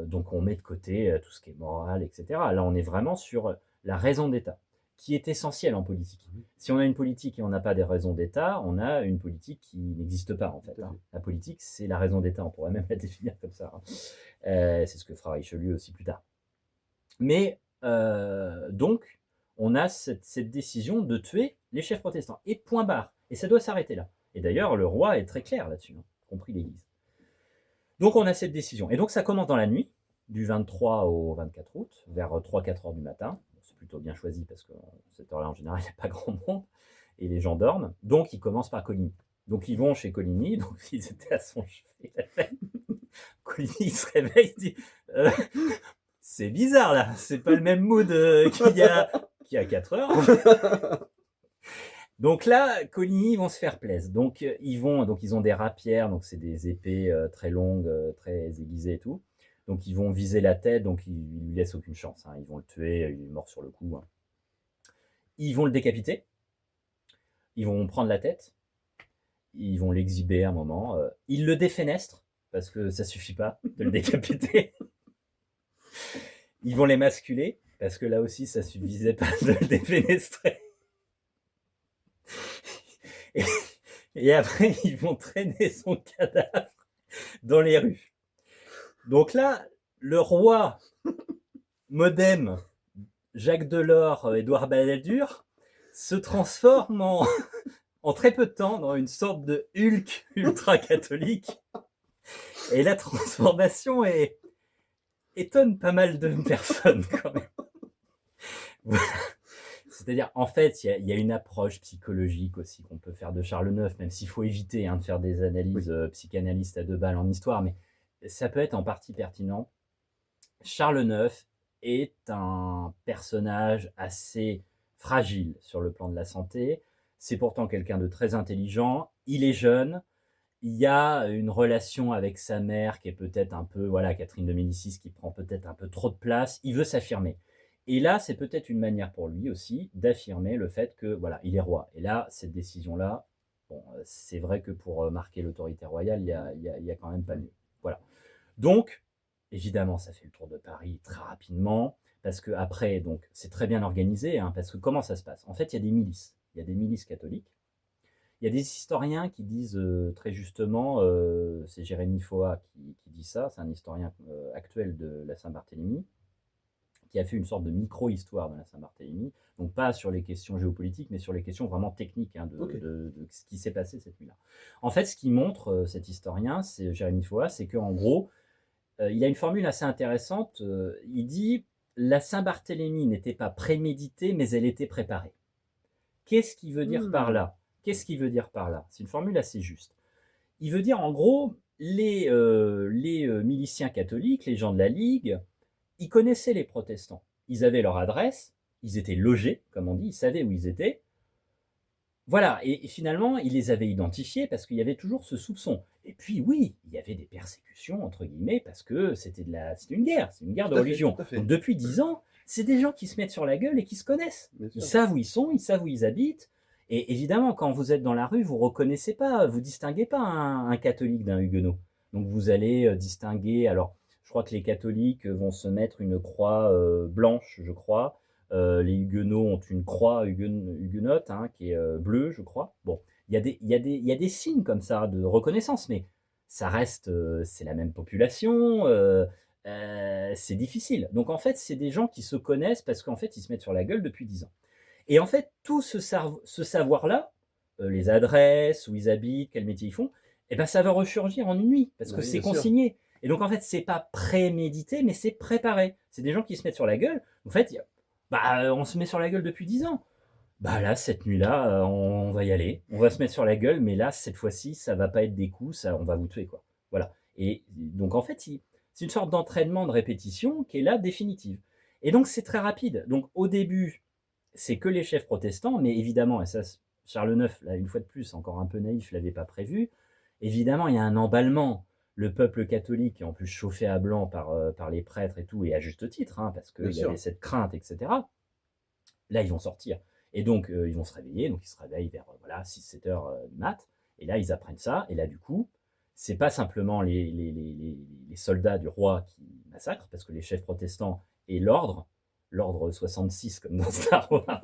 Donc on met de côté tout ce qui est moral, etc. Là, on est vraiment sur la raison d'État, qui est essentielle en politique. Si on a une politique et on n'a pas des raisons d'État, on a une politique qui n'existe pas, en fait, hein. La politique, c'est la raison d'État, on pourrait même la définir comme ça, hein. C'est ce que fera Richelieu aussi plus tard. Mais donc, on a cette décision de tuer les chefs protestants. Et point barre. Et ça doit s'arrêter là. Et d'ailleurs, le roi est très clair là-dessus, hein, y compris l'Église. Donc on a cette décision. Et donc ça commence dans la nuit, du 23 au 24 août, vers 3-4 heures du matin. C'est plutôt bien choisi parce que cette heure-là, en général, il n'y a pas grand monde. Et les gens dorment. Donc ils commencent par Coligny. Donc ils vont chez Coligny, donc ils étaient à son chevet. Coligny se réveille, il dit c'est bizarre là, c'est pas le même mood qu'il y a 4 heures. Donc là, Coligny vont se faire plaisir. Donc ils ont des rapières, donc c'est des épées très longues, très aiguisées et tout. Donc ils vont viser la tête, donc ils lui laissent aucune chance, hein. Ils vont le tuer, il est mort sur le coup, hein. Ils vont le décapiter. Ils vont prendre la tête. Ils vont l'exhiber un moment. Ils le défenestrent, parce que ça suffit pas de le décapiter. Ils vont l'émasculer, parce que là aussi, ça suffisait pas de le défenestrer. Et après, ils vont traîner son cadavre dans les rues. Donc là, le roi modem, Jacques Delors, Édouard Balladur, se transforme en très peu de temps dans une sorte de Hulk ultra-catholique. Et la transformation étonne pas mal de personnes quand même. Voilà. C'est-à-dire, en fait, il y a une approche psychologique aussi qu'on peut faire de Charles IX, même s'il faut éviter de faire des analyses psychanalystes à 2 balles en histoire, mais ça peut être en partie pertinent. Charles IX est un personnage assez fragile sur le plan de la santé. C'est pourtant quelqu'un de très intelligent. Il est jeune. Il y a une relation avec sa mère qui est peut-être un peu, voilà, Catherine de Médicis, qui prend peut-être un peu trop de place. Il veut s'affirmer. Et là, c'est peut-être une manière pour lui aussi d'affirmer le fait que, voilà, il est roi. Et là, cette décision-là, bon, c'est vrai que pour marquer l'autorité royale, il y a quand même pas mieux. Voilà. Donc, évidemment, ça fait le tour de Paris très rapidement, parce que après, donc, c'est très bien organisé, hein, parce que comment ça se passe? En fait, il y a des milices. Il y a des milices catholiques. Il y a des historiens qui disent très justement, c'est Jérémy Foa qui dit ça, c'est un historien actuel de la Saint-Barthélemy, qui a fait une sorte de micro-histoire de la Saint-Barthélemy, donc pas sur les questions géopolitiques, mais sur les questions vraiment techniques, hein, de ce qui s'est passé cette nuit-là. En fait, ce qui montre cet historien, c'est Jérémy Foa, c'est qu'en gros, il a une formule assez intéressante. Il dit « La Saint-Barthélemy n'était pas préméditée, mais elle était préparée ». Qu'est-ce qu'il veut dire par là? Qu'est-ce qu'il veut dire par là? C'est une formule assez juste. Il veut dire, en gros, les miliciens catholiques, les gens de la Ligue, ils connaissaient les protestants. Ils avaient leur adresse, ils étaient logés, comme on dit, ils savaient où ils étaient. Voilà, et finalement, ils les avaient identifiés parce qu'il y avait toujours ce soupçon. Et puis oui, il y avait des persécutions, entre guillemets, parce que c'était c'est une guerre de Tout à fait, religion. tout à fait. Donc depuis 10 ans, c'est des gens qui se mettent sur la gueule et qui se connaissent. Bien Ils sûr. savent où ils sont, ils savent où ils habitent. Et évidemment, quand vous êtes dans la rue, vous reconnaissez pas, vous distinguez pas un catholique d'un huguenot. Donc vous allez distinguer, alors je crois que les catholiques vont se mettre une croix blanche, je crois. Les huguenots ont une croix huguenote hein, qui est bleue, je crois. Bon, il y a des signes comme ça de reconnaissance, mais ça reste, c'est la même population, c'est difficile. Donc en fait, c'est des gens qui se connaissent parce qu'en fait, ils se mettent sur la gueule depuis 10 ans. Et en fait, tout ce savoir-là, les adresses, où ils habitent, quel métier ils font, eh ben, ça va ressurgir en une nuit, parce que Oui, c'est bien sûr. consigné. Et donc en fait, c'est pas prémédité, mais c'est préparé. C'est des gens qui se mettent sur la gueule. En fait, bah, on se met sur la gueule depuis 10 ans. Bah là, cette nuit-là, on va y aller. On va se mettre sur la gueule, mais là, cette fois-ci, ça va pas être des coups, ça, on va vous tuer, quoi. Voilà. Et donc, en fait, c'est une sorte d'entraînement, de répétition qui est là définitive. Et donc, c'est très rapide. Donc, au début, c'est que les chefs protestants, mais évidemment, et ça, Charles IX, là, une fois de plus, encore un peu naïf, l'avait pas prévu. Évidemment, il y a un emballement. Le peuple catholique est en plus chauffé à blanc par les prêtres et tout, et à juste titre, hein, parce Bien qu'il y sûr. avait cette crainte, etc. Là, ils vont sortir. Et donc, ils vont se réveiller. Donc, ils se réveillent vers voilà, 6-7 heures du mat. Et là, ils apprennent ça. Et là, du coup, c'est pas simplement les soldats du roi qui massacrent, parce que les chefs protestants et l'ordre 66, comme dans Star Wars,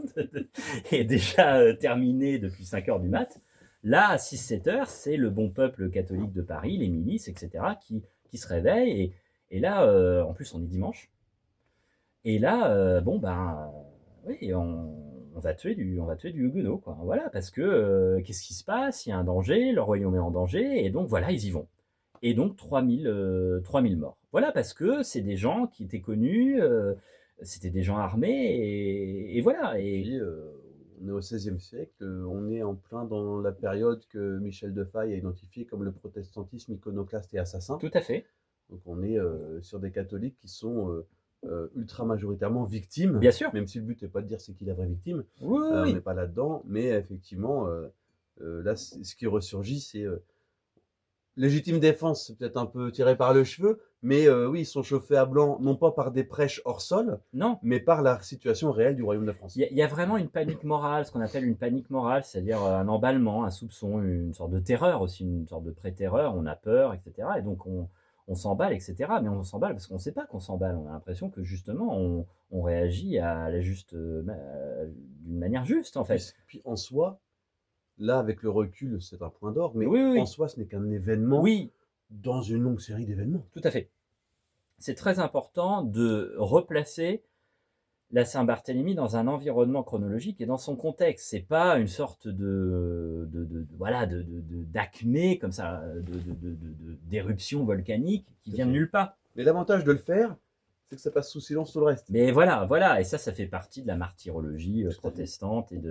est déjà terminé depuis 5 heures du mat. Là, à 6-7 heures, c'est le bon peuple catholique de Paris, les milices, etc., qui se réveillent. Et là, en plus, on est dimanche. Et là, bon, ben, oui, on va tuer du huguenot, quoi. Voilà, parce que qu'est-ce qui se passe? Il y a un danger, le royaume est en danger, et donc voilà, ils y vont. Et donc 3000 morts. Voilà, parce que c'est des gens qui étaient connus, c'était des gens armés, et voilà. Et puis, on est au XVIe siècle, on est en plein dans la période que Michel Defaille a identifiée comme le protestantisme iconoclaste et assassin. Tout à fait. Donc on est sur des catholiques qui sont ultra majoritairement victimes, Bien sûr. même si le but n'est pas de dire c'est qui la vraie victime, Oui, oui, on oui. n'est pas là-dedans, mais effectivement, là, ce qui ressurgit, c'est légitime défense, c'est peut-être un peu tiré par le cheveu, mais oui, ils sont chauffés à blanc, non pas par des prêches hors sol, Non. mais par la situation réelle du royaume de France. Il y a vraiment une panique morale, ce qu'on appelle une panique morale, c'est-à-dire un emballement, un soupçon, une sorte de terreur aussi, une sorte de pré-terreur, on a peur, etc. Et donc on s'emballe, etc. Mais on s'emballe parce qu'on ne sait pas qu'on s'emballe. On a l'impression que justement on réagit à la juste, d'une manière juste en fait. Puis en soi, là, avec le recul, c'est un point d'orgue, mais Oui, oui, en oui. soi, ce n'est qu'un événement Oui, dans une longue série d'événements. tout à fait. C'est très important de replacer la Saint-Barthélemy dans un environnement chronologique et dans son contexte. C'est pas une sorte voilà d'acmé comme ça, d'éruption volcanique qui vient de nulle part. Mais l'avantage de le faire, c'est que ça passe sous silence tout le reste. Mais voilà, voilà, et ça fait partie de la martyrologie Tout à fait. protestante et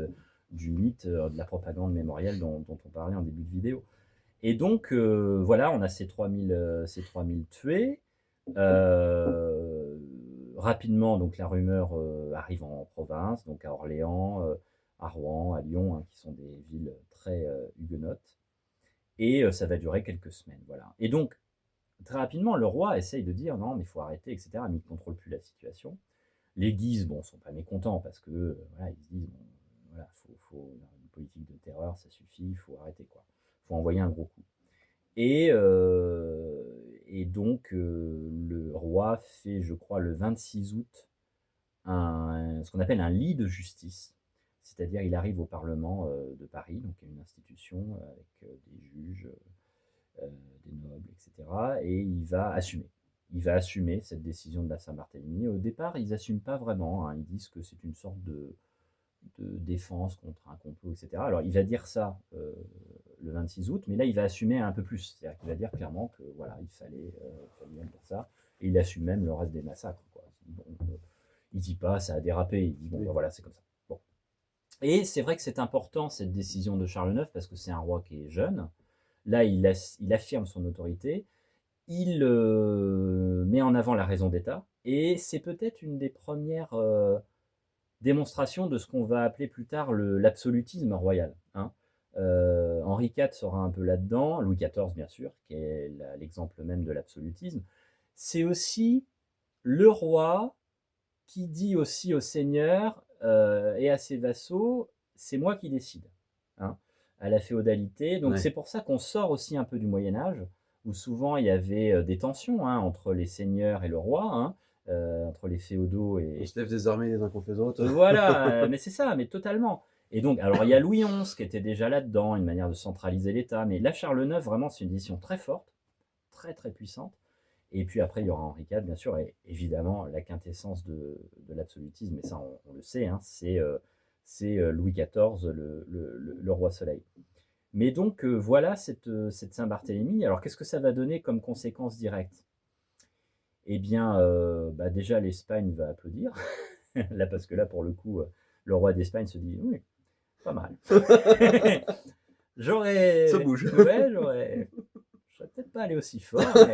du mythe de la propagande mémorielle dont on parlait en début de vidéo. Et donc, voilà, on a ces 3000 tués. Rapidement, donc la rumeur arrive en province, donc à Orléans, à Rouen, à Lyon, hein, qui sont des villes très huguenotes. Et ça va durer quelques semaines, voilà. Et donc, très rapidement, le roi essaye de dire non, mais il faut arrêter, etc. Mais il ne contrôle plus la situation. Les Guises, bon, sont pas mécontents parce que voilà, ils se disent bon, voilà, faut une politique de terreur, ça suffit, il faut arrêter quoi. Il faut envoyer un gros coup. Et donc, le roi fait, je crois, le 26 août, ce qu'on appelle un lit de justice. C'est-à-dire, il arrive au Parlement de Paris, donc une institution avec des juges, des nobles, etc. Et il va assumer. Il va assumer cette décision de la Saint-Barthélemy. Au départ, ils n'assument pas vraiment. Hein. Ils disent que c'est une sorte de défense contre un complot, etc. Alors, il va dire ça le 26 août, mais là, il va assumer un peu plus. C'est-à-dire qu'il va dire clairement que voilà, il fallait bien dire ça. Et il assume même le reste des massacres. Quoi. Bon, il dit pas, ça a dérapé. Il dit, bon, ben voilà, c'est comme ça. Bon. Et c'est vrai que c'est important, cette décision de Charles IX, parce que c'est un roi qui est jeune. Là, il affirme son autorité. Il met en avant la raison d'État. Et c'est peut-être une des premières démonstrations de ce qu'on va appeler plus tard l'absolutisme royal. Hein. Henri IV sera un peu là-dedans, Louis XIV bien sûr, qui est l'exemple même de l'absolutisme. C'est aussi le roi qui dit aussi au seigneur et à ses vassaux, c'est moi qui décide, hein, à la féodalité. Donc Ouais. c'est pour ça qu'on sort aussi un peu du Moyen Âge, où souvent il y avait des tensions, hein, entre les seigneurs et le roi, hein, entre les féodaux On et, se lève des armées les uns contre les autres. voilà, mais c'est ça, mais totalement. Et donc, alors il y a Louis XI qui était déjà là-dedans, une manière de centraliser l'État, mais là Charles IX, vraiment, c'est une décision très forte, très très puissante. Et puis après, il y aura Henri IV, bien sûr, et évidemment, la quintessence de l'absolutisme, et ça on le sait, hein, c'est Louis XIV, le roi Soleil. Mais donc voilà cette Saint-Barthélemy. Alors qu'est-ce que ça va donner comme conséquence directe? Eh bien, bah, déjà l'Espagne va applaudir, là parce que là pour le coup, le roi d'Espagne se dit oui, pas mal. Ça bouge. Ouais, je serais peut-être pas allé aussi fort, mais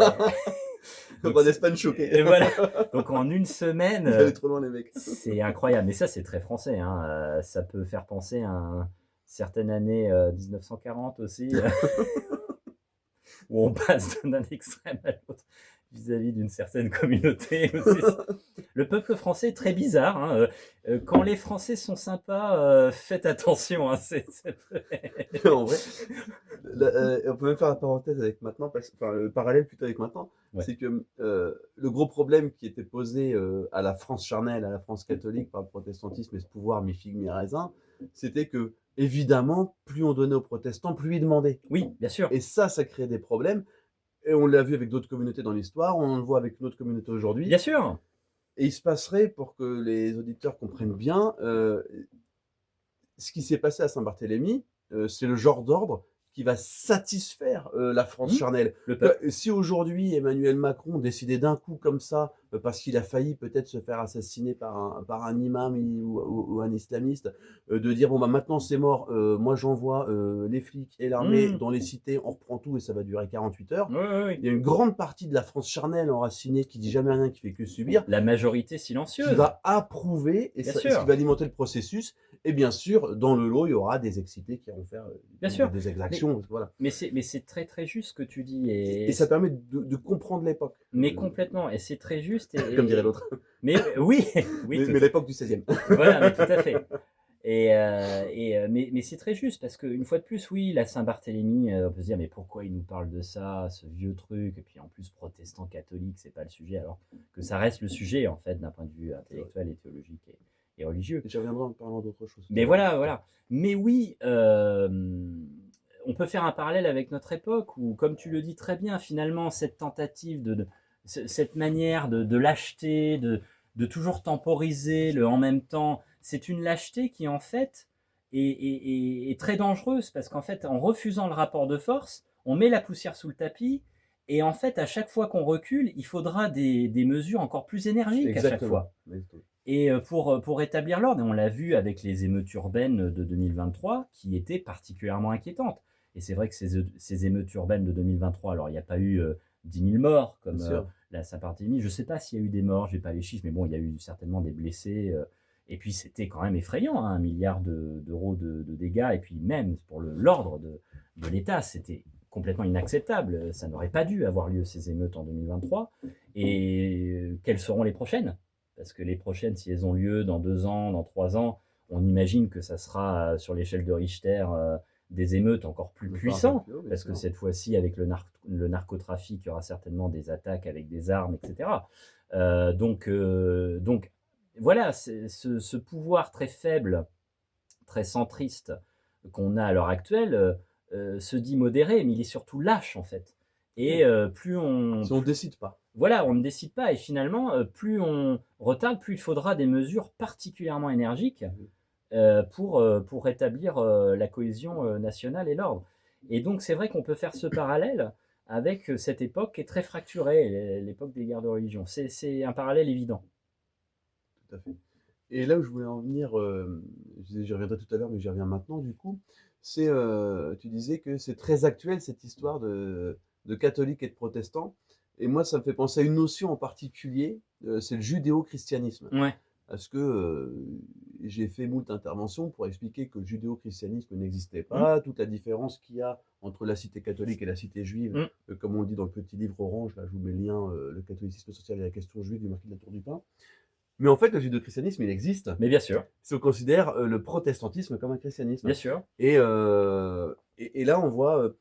Le donc roi d'Espagne choqué. et voilà. Donc en une semaine, Ils allaient trop loin les mecs. c'est incroyable. Mais ça, c'est très français, hein. Ça peut faire penser à une certaine année 1940 aussi, où on passe d'un extrême à l'autre vis-à-vis d'une certaine communauté aussi. Le peuple français est très bizarre, hein. Quand les Français sont sympas, faites attention, hein. En vrai, on peut même faire la parenthèse avec maintenant, enfin le parallèle plutôt avec maintenant, Ouais. c'est que le gros problème qui était posé à la France charnelle, à la France catholique par le protestantisme et ce pouvoir mi-figue mi-raisin, c'était que évidemment, plus on donnait aux protestants, plus ils demandaient. Oui, bien sûr. Et ça créait des problèmes. Et on l'a vu avec d'autres communautés dans l'histoire, on le voit avec notre communauté aujourd'hui. Bien sûr. Et il se passerait, pour que les auditeurs comprennent bien, ce qui s'est passé à Saint-Barthélemy, c'est le genre d'ordre qui va satisfaire la France Mmh. charnelle. Le peuple. Si aujourd'hui Emmanuel Macron décidait d'un coup comme ça, parce qu'il a failli peut-être se faire assassiner par un imam ou un islamiste, de dire bon bah maintenant c'est mort, moi j'envoie les flics et l'armée Mmh. dans les cités, on reprend tout et ça va durer 48 heures. Oui, oui, oui. Il y a une grande partie de la France charnelle enracinée qui dit jamais rien, qui fait que subir, La majorité qui silencieuse. va approuver et Bien ce qui sûr. va alimenter le processus. Et bien sûr, dans le lot, il y aura des excités qui vont faire Bien sûr. des exactions. Voilà. Mais c'est très très juste ce que tu dis. Et ça permet de comprendre l'époque. Mais complètement. Et c'est très juste. Comme dirait l'autre. Mais oui, oui, Mais l'époque du 16e. voilà, mais tout à fait. Mais c'est très juste parce qu'une fois de plus, oui, la Saint-Barthélemy, on peut se dire, mais pourquoi il nous parle de ça, ce vieux truc, et puis en plus, protestant, catholique, c'est pas le sujet, alors que ça reste le sujet, en fait, d'un point de vue intellectuel et théologique et religieux. Et j'y reviendrai en parlant d'autre chose. Mais voilà, voilà. Mais oui, on peut faire un parallèle avec notre époque où, comme tu le dis très bien, finalement, cette tentative cette manière de lâcheté, de toujours temporiser le en même temps, c'est une lâcheté qui, en fait, est très dangereuse parce qu'en fait, en refusant le rapport de force, on met la poussière sous le tapis et en fait, à chaque fois qu'on recule, il faudra des mesures encore plus énergiques à chaque fois. Exactement. Et pour rétablir l'ordre, et on l'a vu avec les émeutes urbaines de 2023, qui étaient particulièrement inquiétantes. Et c'est vrai que ces émeutes urbaines de 2023, alors il n'y a pas eu 10 000 morts comme la Saint-Barthélemy. Je ne sais pas s'il y a eu des morts, je n'ai pas les chiffres, mais bon, il y a eu certainement des blessés. Et puis c'était quand même effrayant, hein, 1 milliard d'euros de dégâts. Et puis même pour l'ordre de l'État, c'était complètement inacceptable. Ça n'aurait pas dû avoir lieu ces émeutes en 2023. Et quelles seront les prochaines ? Parce que les prochaines, si elles ont lieu dans 2 ans, dans 3 ans, on imagine que ça sera sur l'échelle de Richter des émeutes encore plus puissantes, parce que cette fois-ci, avec le narcotrafic, il y aura certainement des attaques avec des armes, etc. Donc voilà, ce pouvoir très faible, très centriste qu'on a à l'heure actuelle se dit modéré, mais il est surtout lâche, en fait. Et plus on... Si on ne décide pas. Voilà, on ne décide pas et finalement, plus on retarde, plus il faudra des mesures particulièrement énergiques pour rétablir la cohésion nationale et l'ordre. Et donc c'est vrai qu'on peut faire ce parallèle avec cette époque qui est très fracturée, l'époque des guerres de religion. C'est un parallèle évident. Tout à fait. Et là où je voulais en venir, j'y reviendrai tout à l'heure, mais j'y reviens maintenant du coup, c'est, tu disais que c'est très actuel cette histoire de catholiques et de protestants. Et moi, ça me fait penser à une notion en particulier, c'est le judéo-christianisme. Ouais. Parce que j'ai fait moult interventions pour expliquer que le judéo-christianisme n'existait Mmh. pas, toute la différence qu'il y a entre la cité catholique et la cité juive, Mmh. comme on le dit dans le petit livre orange, là je vous mets le lien, le catholicisme social et la question juive du marquis de la Tour du Pin. Mais en fait, le judéo-christianisme, il existe Mais bien sûr, si on considère le protestantisme comme un christianisme. bien sûr. Et là, on voit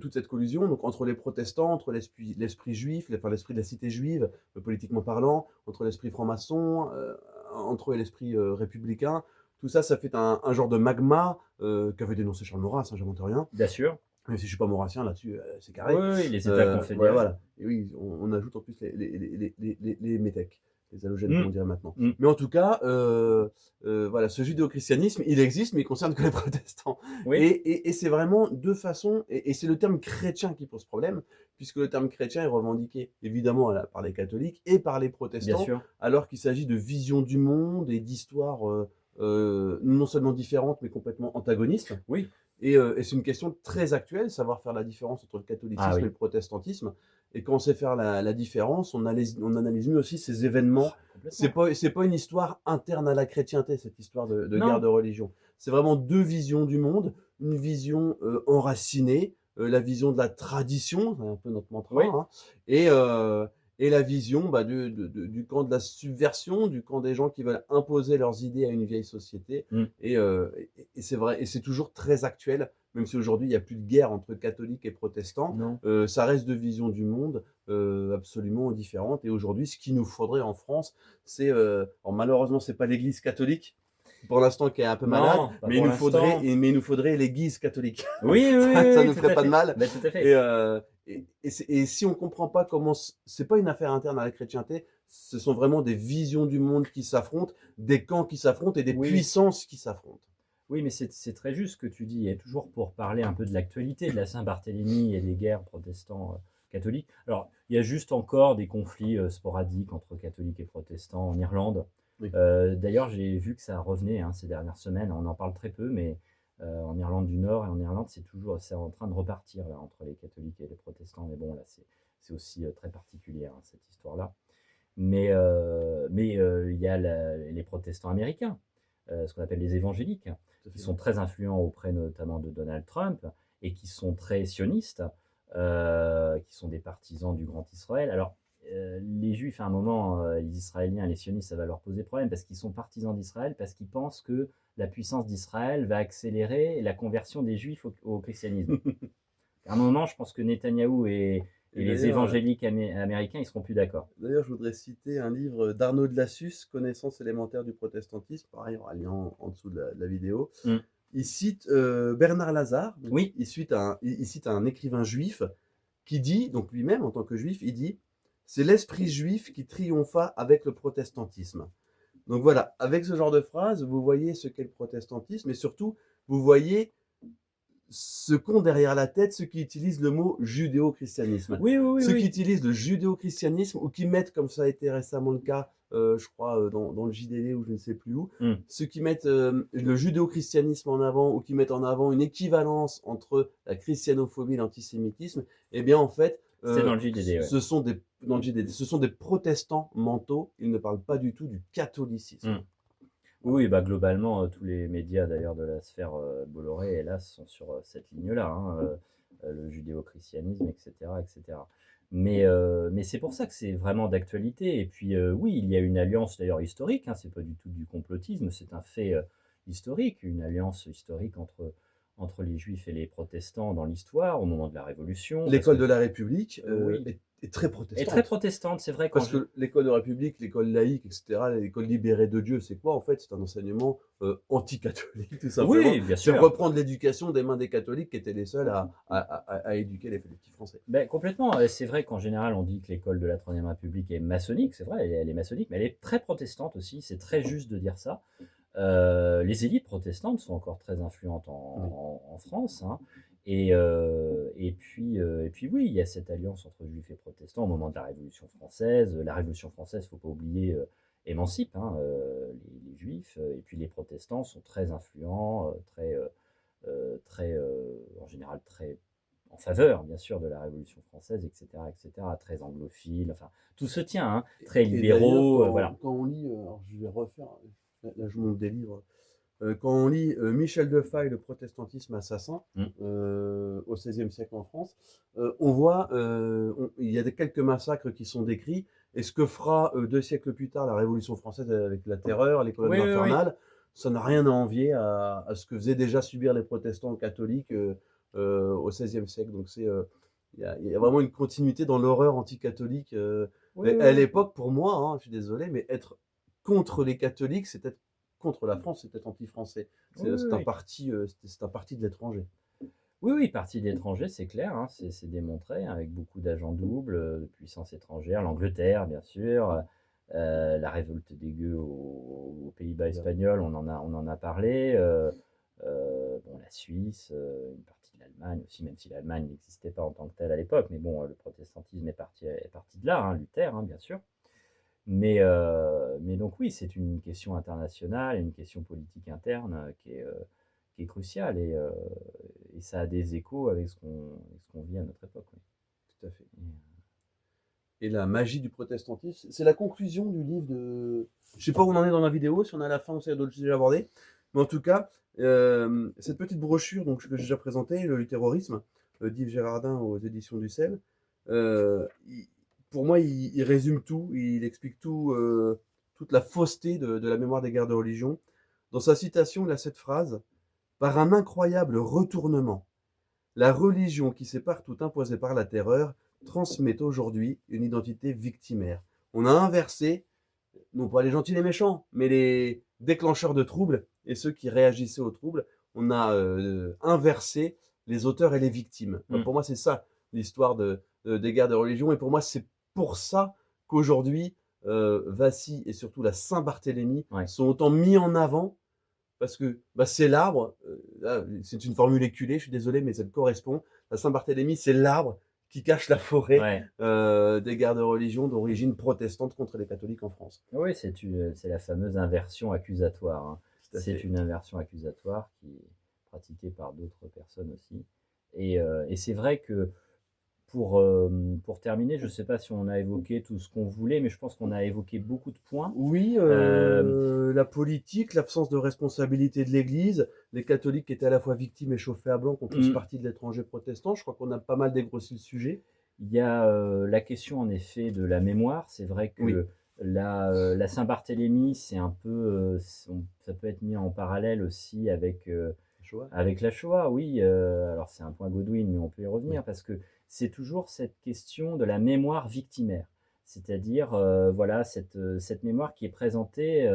toute cette collusion donc, entre les protestants, entre l'esprit juif, enfin, l'esprit de la cité juive, politiquement parlant, entre l'esprit franc-maçon, entre l'esprit républicain. Tout ça, ça fait un genre de magma qu'avait dénoncé Charles Maurras, hein, j'invente rien. Bien sûr. Même si je suis pas maurassien là-dessus, c'est Oui, carré. oui, oui, les États Voilà, confédérés. voilà. Et oui, on ajoute en plus les métèques, les halogènes, comme Mmh. on dirait maintenant. Mmh. Mais en tout cas, voilà, ce judéo-christianisme, il existe, mais il concerne que les protestants. Oui, Et c'est vraiment deux façons, et c'est le terme chrétien qui pose problème, puisque le terme chrétien est revendiqué évidemment par les catholiques et par les bien protestants, sûr. alors qu'il s'agit de vision du monde et d'histoires non seulement différentes, mais complètement antagonistes. Oui. Et c'est une question très actuelle, savoir faire la différence entre le Ah catholicisme et oui. le protestantisme. Et quand on sait faire la différence, on analyse mieux aussi ces événements. Complètement. C'est pas une histoire interne à la chrétienté, cette histoire de guerre Non. de religion. C'est vraiment deux visions du monde, une vision enracinée, la vision de la tradition, c'est un peu notre mantra, Oui. hein, et la vision bah, du camp de la subversion, du camp des gens qui veulent imposer leurs idées à une vieille société. Mmh. Et c'est vrai, et c'est toujours très actuel, même si aujourd'hui il n'y a plus de guerre entre catholiques et protestants, Non. ça reste deux visions du monde absolument différentes. Et aujourd'hui, ce qu'il nous faudrait en France, c'est, alors malheureusement, c'est pas l'Église catholique pour l'instant qui est un peu malade, Non, pas pour l'instant. mais il nous faudrait l'Église catholique. Oui, oui, oui, Ça oui, nous tout ferait à pas de fait. mal. Bah, tout à Et, fait. et si on comprend pas comment, c'est pas une affaire interne à la chrétienté, ce sont vraiment des visions du monde qui s'affrontent, des camps qui s'affrontent et des Oui. puissances qui s'affrontent. Oui, mais c'est très juste ce que tu dis et toujours pour parler un peu de l'actualité de la Saint-Barthélemy et des guerres protestants, catholiques. Alors, il y a juste encore des conflits, sporadiques entre catholiques et protestants en Irlande. Oui. D'ailleurs, j'ai vu que ça revenait, hein, ces dernières semaines. On en parle très peu, mais en Irlande du Nord et en Irlande, c'est en train de repartir là entre les catholiques et les protestants. Mais bon, là, c'est aussi, très particulier, hein, cette histoire-là. Mais il y a les protestants américains, ce qu'on appelle les évangéliques, Tout à qui fait. sont très influents auprès notamment de Donald Trump et qui sont très sionistes, qui sont des partisans du Grand Israël. Alors, les Juifs, à un moment, les Israéliens, les sionistes, ça va leur poser problème parce qu'ils sont partisans d'Israël, parce qu'ils pensent que la puissance d'Israël va accélérer la conversion des Juifs au christianisme. À un moment, je pense que Netanyahou et Et les évangéliques américains, ils seront plus d'accord. d'ailleurs, je voudrais citer un livre d'Arnaud de Lassus, Connaissance élémentaire du protestantisme. Pareil, on aura le lien en dessous de la vidéo. Mmh. Il cite Bernard Lazare. Donc, Oui. il cite un écrivain juif qui dit, donc lui-même en tant que juif, il dit c'est l'esprit juif qui triompha avec le protestantisme. Donc voilà, avec ce genre de phrase, vous voyez ce qu'est le protestantisme et surtout, vous voyez ce qu'ont derrière la tête ceux qui utilisent le mot judéo-christianisme. Oui, oui, oui, Ceux qui oui. utilisent le judéo-christianisme ou qui mettent, comme ça a été récemment le cas, je crois, dans le JDD ou je ne sais plus où, Mmh. ceux qui mettent le judéo-christianisme en avant ou qui mettent en avant une équivalence entre la christianophobie et l'antisémitisme, eh bien, en fait, C'est dans le JDD, ouais. dans le JDD, ce sont des protestants mentaux. Ils ne parlent pas du tout du catholicisme. Mmh. Oui, bah, globalement, tous les médias d'ailleurs de la sphère, Bolloré, hélas, sont sur, cette ligne-là, hein, le judéo-christianisme et cetera et cetera. Mais c'est pour ça que c'est vraiment d'actualité et puis, oui, il y a une alliance d'ailleurs historique, hein, c'est pas du tout du complotisme, c'est un fait, historique, une alliance historique entre les juifs et les protestants dans l'histoire, au moment de la Révolution, parce L'école que de la République oui, est très est très protestante. protestante, c'est vrai quand Parce que l'école de République, l'école laïque, etc., l'école libérée de Dieu, c'est quoi en fait? C'est un enseignement anti-catholique, tout simplement. oui, bien C'est sûr. reprendre l'éducation des mains des catholiques qui étaient les seuls à éduquer les petits Français. Ben complètement, c'est vrai qu'en général, on dit que l'école de la Troisième République est maçonnique, c'est vrai, elle est maçonnique, mais elle est très protestante aussi, c'est très juste de dire ça. Les élites protestantes sont encore très influentes Oui. en France, hein, et puis oui, il y a cette alliance entre juifs et protestants au moment de la Révolution française. La Révolution française, faut pas oublier, émancipe, hein, les juifs, et puis les protestants sont très influents, en général très en faveur, bien sûr, de la Révolution française, et cetera, très anglophiles, enfin, tout se tient, hein, très Et d'ailleurs, libéraux, voilà. quand on lit, alors je vais refaire, là, je monte des livres. Quand on lit Michel Defaille, Le protestantisme assassin, Mmh. au XVIe siècle en France, on voit, il y a quelques massacres qui sont décrits, et ce que fera 2 siècles plus tard la Révolution française avec la terreur, les colonnes Oui, oui, oui. infernales, ça n'a rien à envier à ce que faisaient déjà subir les protestants catholiques au XVIe siècle. Donc il y a vraiment une continuité dans l'horreur anticatholique. Oui, Mais oui, à oui. l'époque, pour moi, hein, je suis désolé, mais être contre les catholiques, c'est être contre la France, c'est être anti-français. Oui, oui, oui. C'est un parti de l'étranger. Oui, oui, parti d'étrangers, c'est clair, hein, c'est démontré, hein, avec beaucoup d'agents doubles, de puissances étrangères, l'Angleterre, bien sûr, la révolte des gueux aux Pays-Bas espagnols, on en a parlé, bon, la Suisse, une partie de l'Allemagne aussi, même si l'Allemagne n'existait pas en tant que telle à l'époque, mais bon, le protestantisme est parti de là, hein, Luther, hein, bien sûr. Mais donc oui, c'est une question internationale, une question politique interne qui est cruciale et ça a des échos avec ce qu'on vit à notre époque. Oui. Tout à fait. Et la magie du protestantisme, c'est la conclusion du livre de. Je sais pas où on en est dans la vidéo, si on est à la fin ou s'il y a d'autres sujets à aborder. Mais en tout cas, cette petite brochure donc, que j'ai déjà présentée, Le terrorisme, d'Yves Gérardin aux éditions du Sel, pour moi, il résume tout, il explique tout, toute la fausseté de la mémoire des guerres de religion. Dans sa citation, il a cette phrase: par un incroyable retournement, la religion qui s'est partout imposée par la terreur transmet aujourd'hui une identité victimaire. On a inversé, non pas les gentils et les méchants, mais les déclencheurs de troubles et ceux qui réagissaient aux troubles. On a inversé les auteurs et les victimes. Mm. Pour moi, c'est ça l'histoire des guerres de religion. Et pour moi, c'est pour ça qu'aujourd'hui, Vassy et surtout la Saint-Barthélemy Ouais. sont autant mis en avant, parce que bah, c'est l'arbre, c'est une formule éculée, je suis désolé, mais ça correspond. La Saint-Barthélemy, c'est l'arbre qui cache la forêt Ouais. des guerres de religion d'origine protestante contre les catholiques en France. Oui, c'est la fameuse inversion accusatoire, hein. C'est Fait. une inversion accusatoire qui est pratiquée par d'autres personnes aussi. Et c'est vrai que pour terminer, je ne sais pas si on a évoqué tout ce qu'on voulait, mais je pense qu'on a évoqué beaucoup de points. Oui, la politique, l'absence de responsabilité de l'Église, les catholiques qui étaient à la fois victimes et chauffés à blanc, qui ont tous parti de l'étranger protestant. Je crois qu'on a pas mal dégrossi le sujet. Il y a la question en effet de la mémoire. C'est vrai que Oui. la Saint-Barthélemy, c'est un peu, ça peut être mis en parallèle aussi avec la Shoah, oui. Alors c'est un point Godwin, mais on peut y revenir Oui. parce que c'est toujours cette question de la mémoire victimaire. C'est-à-dire, voilà, cette mémoire qui est présentée,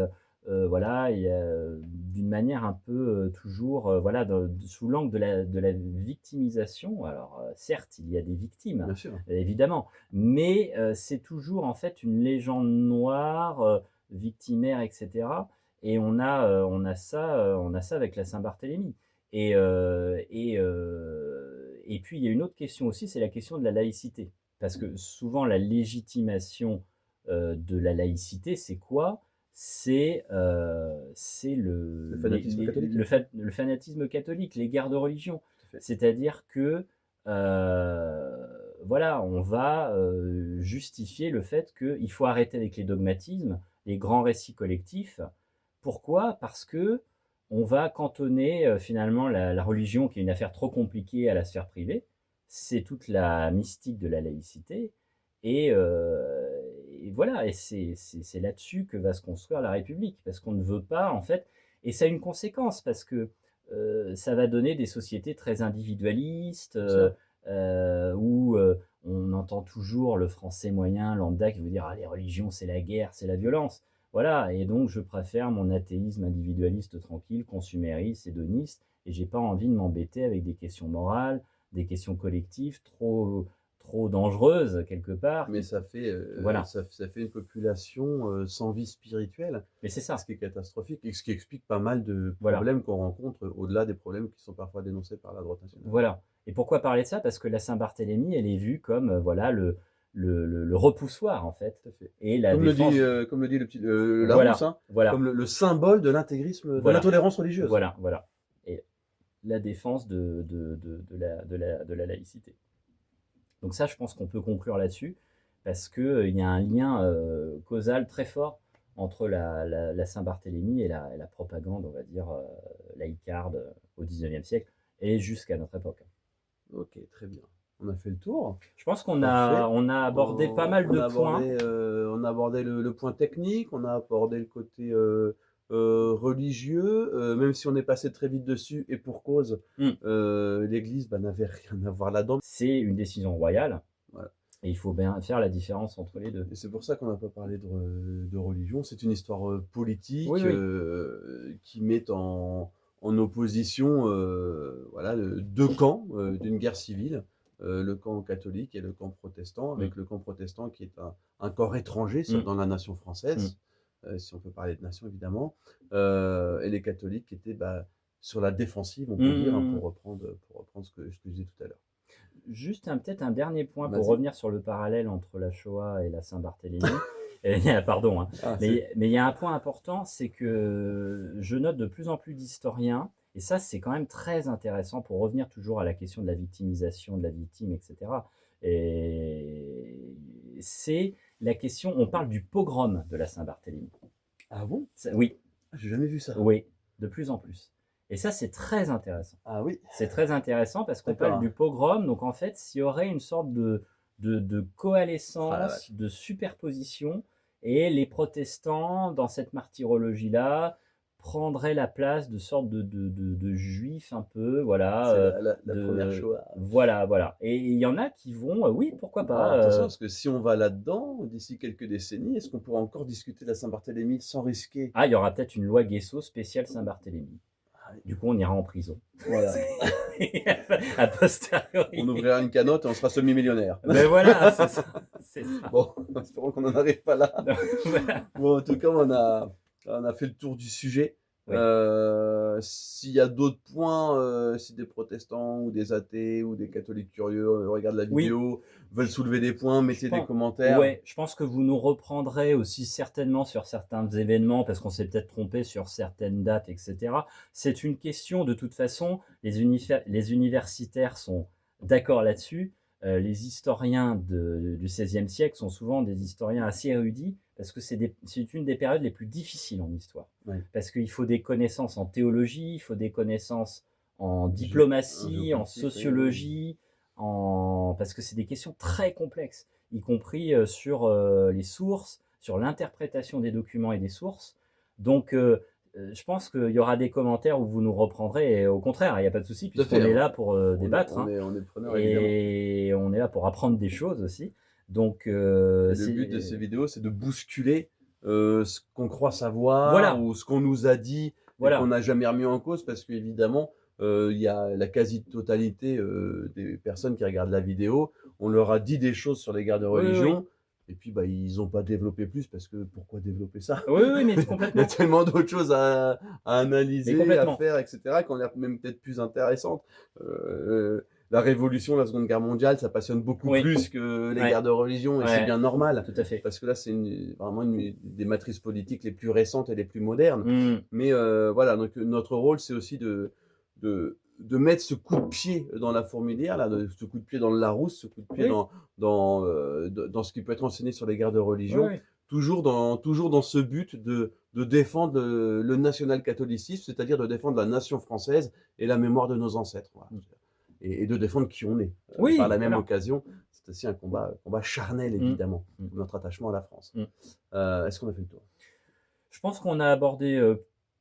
voilà, d'une manière un peu toujours, voilà, sous l'angle de la victimisation. Alors, certes, il y a des victimes, Bien sûr. évidemment, mais c'est toujours en fait une légende noire, victimaire, etc. Et on a ça avec la Saint-Barthélemy. Et puis il y a une autre question aussi, c'est la question de la laïcité. Parce que souvent la légitimation de la laïcité, c'est quoi? C'est Le fanatisme catholique. le fanatisme catholique, les guerres de religion. C'est-à-dire que voilà, on va justifier le fait qu'il faut arrêter avec les dogmatismes, les grands récits collectifs. Pourquoi? Parce que on va cantonner finalement la religion, qui est une affaire trop compliquée, à la sphère privée. C'est toute la mystique de la laïcité. Et voilà, et c'est là-dessus que va se construire la République, parce qu'on ne veut pas, en fait, et ça a une conséquence, parce que ça va donner des sociétés très individualistes, où on entend toujours le français moyen, lambda, qui veut dire ah, les religions, c'est la guerre, c'est la violence. Voilà, et donc je préfère mon athéisme individualiste tranquille, consumériste, hédoniste, et j'ai pas envie de m'embêter avec des questions morales, des questions collectives trop dangereuses quelque part. Mais ça fait, Voilà. ça fait une population sans vie spirituelle. Mais c'est ça. Ce qui est catastrophique et ce qui explique pas mal de Voilà. problèmes qu'on rencontre au-delà des problèmes qui sont parfois dénoncés par la droite nationale. Voilà. Et pourquoi parler de ça? Parce que la Saint-Barthélemy, elle est vue comme voilà le repoussoir en fait. Tout à fait. Et la Comme défense. comme le dit le petit Larousse, Voilà. hein, Voilà. comme le symbole de l'intégrisme, de Voilà. l'intolérance religieuse. Voilà, voilà. Et la défense de la laïcité. Donc ça, je pense qu'on peut conclure là-dessus, parce qu'il y a un lien causal très fort entre la Saint-Barthélemy et la propagande, on va dire, laïcarde au XIXe siècle et jusqu'à notre époque. Ok, très bien. On a fait le tour. Je pense qu'on Parfait. on a abordé pas mal de points. On a abordé le point technique, on a abordé le côté religieux, même si on est passé très vite dessus, et pour cause, Mmh. l'Église n'avait rien à voir là-dedans. C'est une décision royale Voilà. et il faut bien faire la différence entre les 2. Et c'est pour ça qu'on n'a pas parlé de religion. C'est une histoire politique Oui, oui. qui met en opposition voilà, deux camps d'une guerre civile, le camp catholique et le camp protestant, Mmh. avec le camp protestant qui est un corps étranger Mmh. dans la nation Mmh. française, si on peut parler de nation évidemment, et les catholiques qui étaient sur la défensive, on peut dire, hein, Mmh. pour reprendre ce que je disais tout à l'heure. Juste peut-être un dernier point pour Vas-y. revenir sur le parallèle entre la Shoah et la Saint-Barthélemy. Et, pardon, hein. Ah, Mais il y a un point important, c'est que je note de plus en plus d'historiens, et ça c'est quand même très intéressant pour revenir toujours à la question de la victimisation de la victime, etc. Et c'est la question, on parle du pogrom de la Saint-Barthélemy. ah bon? Oui, J'ai jamais vu ça. oui, de plus en plus. Et ça c'est très intéressant. Ah oui. C'est très intéressant parce qu'on D'accord. parle du pogrom, donc en fait, s'il y aurait une sorte de Ah la coalescence, vache. de superposition, et les protestants, dans cette martyrologie-là, prendraient la place de sorte de juifs un peu, voilà, C'est la première Shoah. voilà. Et il y en a qui vont, oui, pourquoi Alors pas. attention, parce que si on va là-dedans, d'ici quelques décennies, est-ce qu'on pourra encore discuter de la Saint-Barthélemy sans risquer? Ah, il y aura peut-être une loi Guesso spéciale Saint-Barthélemy. Ah, Du coup, on ira en prison. voilà. A posteriori. On ouvrira une canotte et on sera semi-millionnaire. Mais voilà, c'est ça. C'est ça. Bon, espérons qu'on n'en arrive pas là. Donc, voilà. Bon, en tout cas, on a fait le tour du sujet. Oui. S'il y a d'autres points, si des protestants ou des athées ou des catholiques curieux regardent la Oui. vidéo, veulent soulever des points, mettez des pense- commentaires. Ouais, je pense que vous nous reprendrez aussi certainement sur certains événements parce qu'on s'est peut-être trompé sur certaines dates, etc. C'est une question, de toute façon, les universitaires sont d'accord là-dessus. Les historiens du XVIe siècle sont souvent des historiens assez érudits parce que c'est une des périodes les plus difficiles en histoire. Ouais. Parce qu'il faut des connaissances en théologie, il faut des connaissances en diplomatie, en sociologie, parce que c'est des questions très complexes, y compris sur les sources, sur l'interprétation des documents et des sources. Donc, je pense qu'il y aura des commentaires où vous nous reprendrez, et au contraire, il n'y a pas de souci, puisqu'on est là pour débattre. On est preneur, évidemment. Et on est là pour apprendre des choses aussi. Donc, le but de ces vidéos, c'est de bousculer ce qu'on croit savoir, voilà, ou ce qu'on nous a dit, voilà, et qu'on n'a jamais remis en cause, parce qu'évidemment, il y a la quasi-totalité des personnes qui regardent la vidéo, on leur a dit des choses sur les guerres de religion, et puis ils n'ont pas développé plus, parce que pourquoi développer ça? Oui, mais Il y complètement. a tellement d'autres choses à analyser, Mais à complètement. faire, etc., qui ont l'air même peut-être plus intéressantes. La Révolution, la Seconde Guerre mondiale, ça passionne beaucoup Oui. plus que les Ouais. guerres de religion, et Ouais. c'est bien normal, Tout à fait. parce que là, c'est vraiment une des matrices politiques les plus récentes et les plus modernes. Mmh. Mais voilà, donc notre rôle, c'est aussi de mettre ce coup de pied dans la fourmilière, là, ce coup de pied dans le Larousse, ce coup de pied Oui. dans ce qui peut être enseigné sur les guerres de religion, Oui. toujours dans ce but de défendre le national-catholicisme, c'est-à-dire de défendre la nation française et la mémoire de nos ancêtres. Voilà. Et de défendre qui on est. Oui, Par la même voilà. occasion, c'est aussi un combat charnel, évidemment, notre attachement à la France. Est-ce qu'on a fait le tour? Je pense qu'on a abordé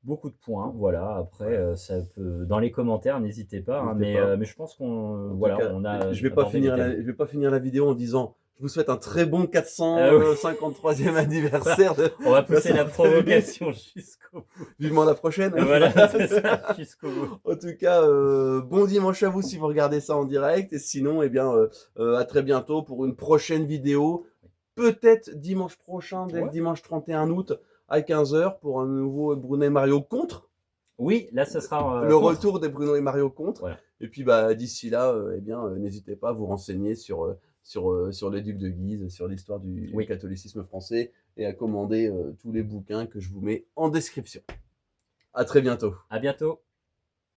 beaucoup de points. Voilà. Après, ça peut, dans les commentaires, n'hésitez pas. Hein, mais je pense qu'on voilà, on a. Je vais pas finir la vidéo en disant. Je vous souhaite un très bon 453e anniversaire. On va pousser la provocation jusqu'au bout. Vivement la prochaine. Voilà, c'est ça, jusqu'au bout. En tout cas, bon dimanche à vous si vous regardez ça en direct. Et sinon, eh bien, à très bientôt pour une prochaine vidéo. Peut-être dimanche prochain, dès le dimanche 31 août à 15h pour un nouveau Bruno et Mario contre. Oui, là, ce sera le retour des Bruno et Mario contre. Voilà. Et puis, d'ici là, eh bien, n'hésitez pas à vous renseigner sur les ducs de Guise, sur l'histoire du catholicisme français, et à commander tous les bouquins que je vous mets en description. À très bientôt. À bientôt.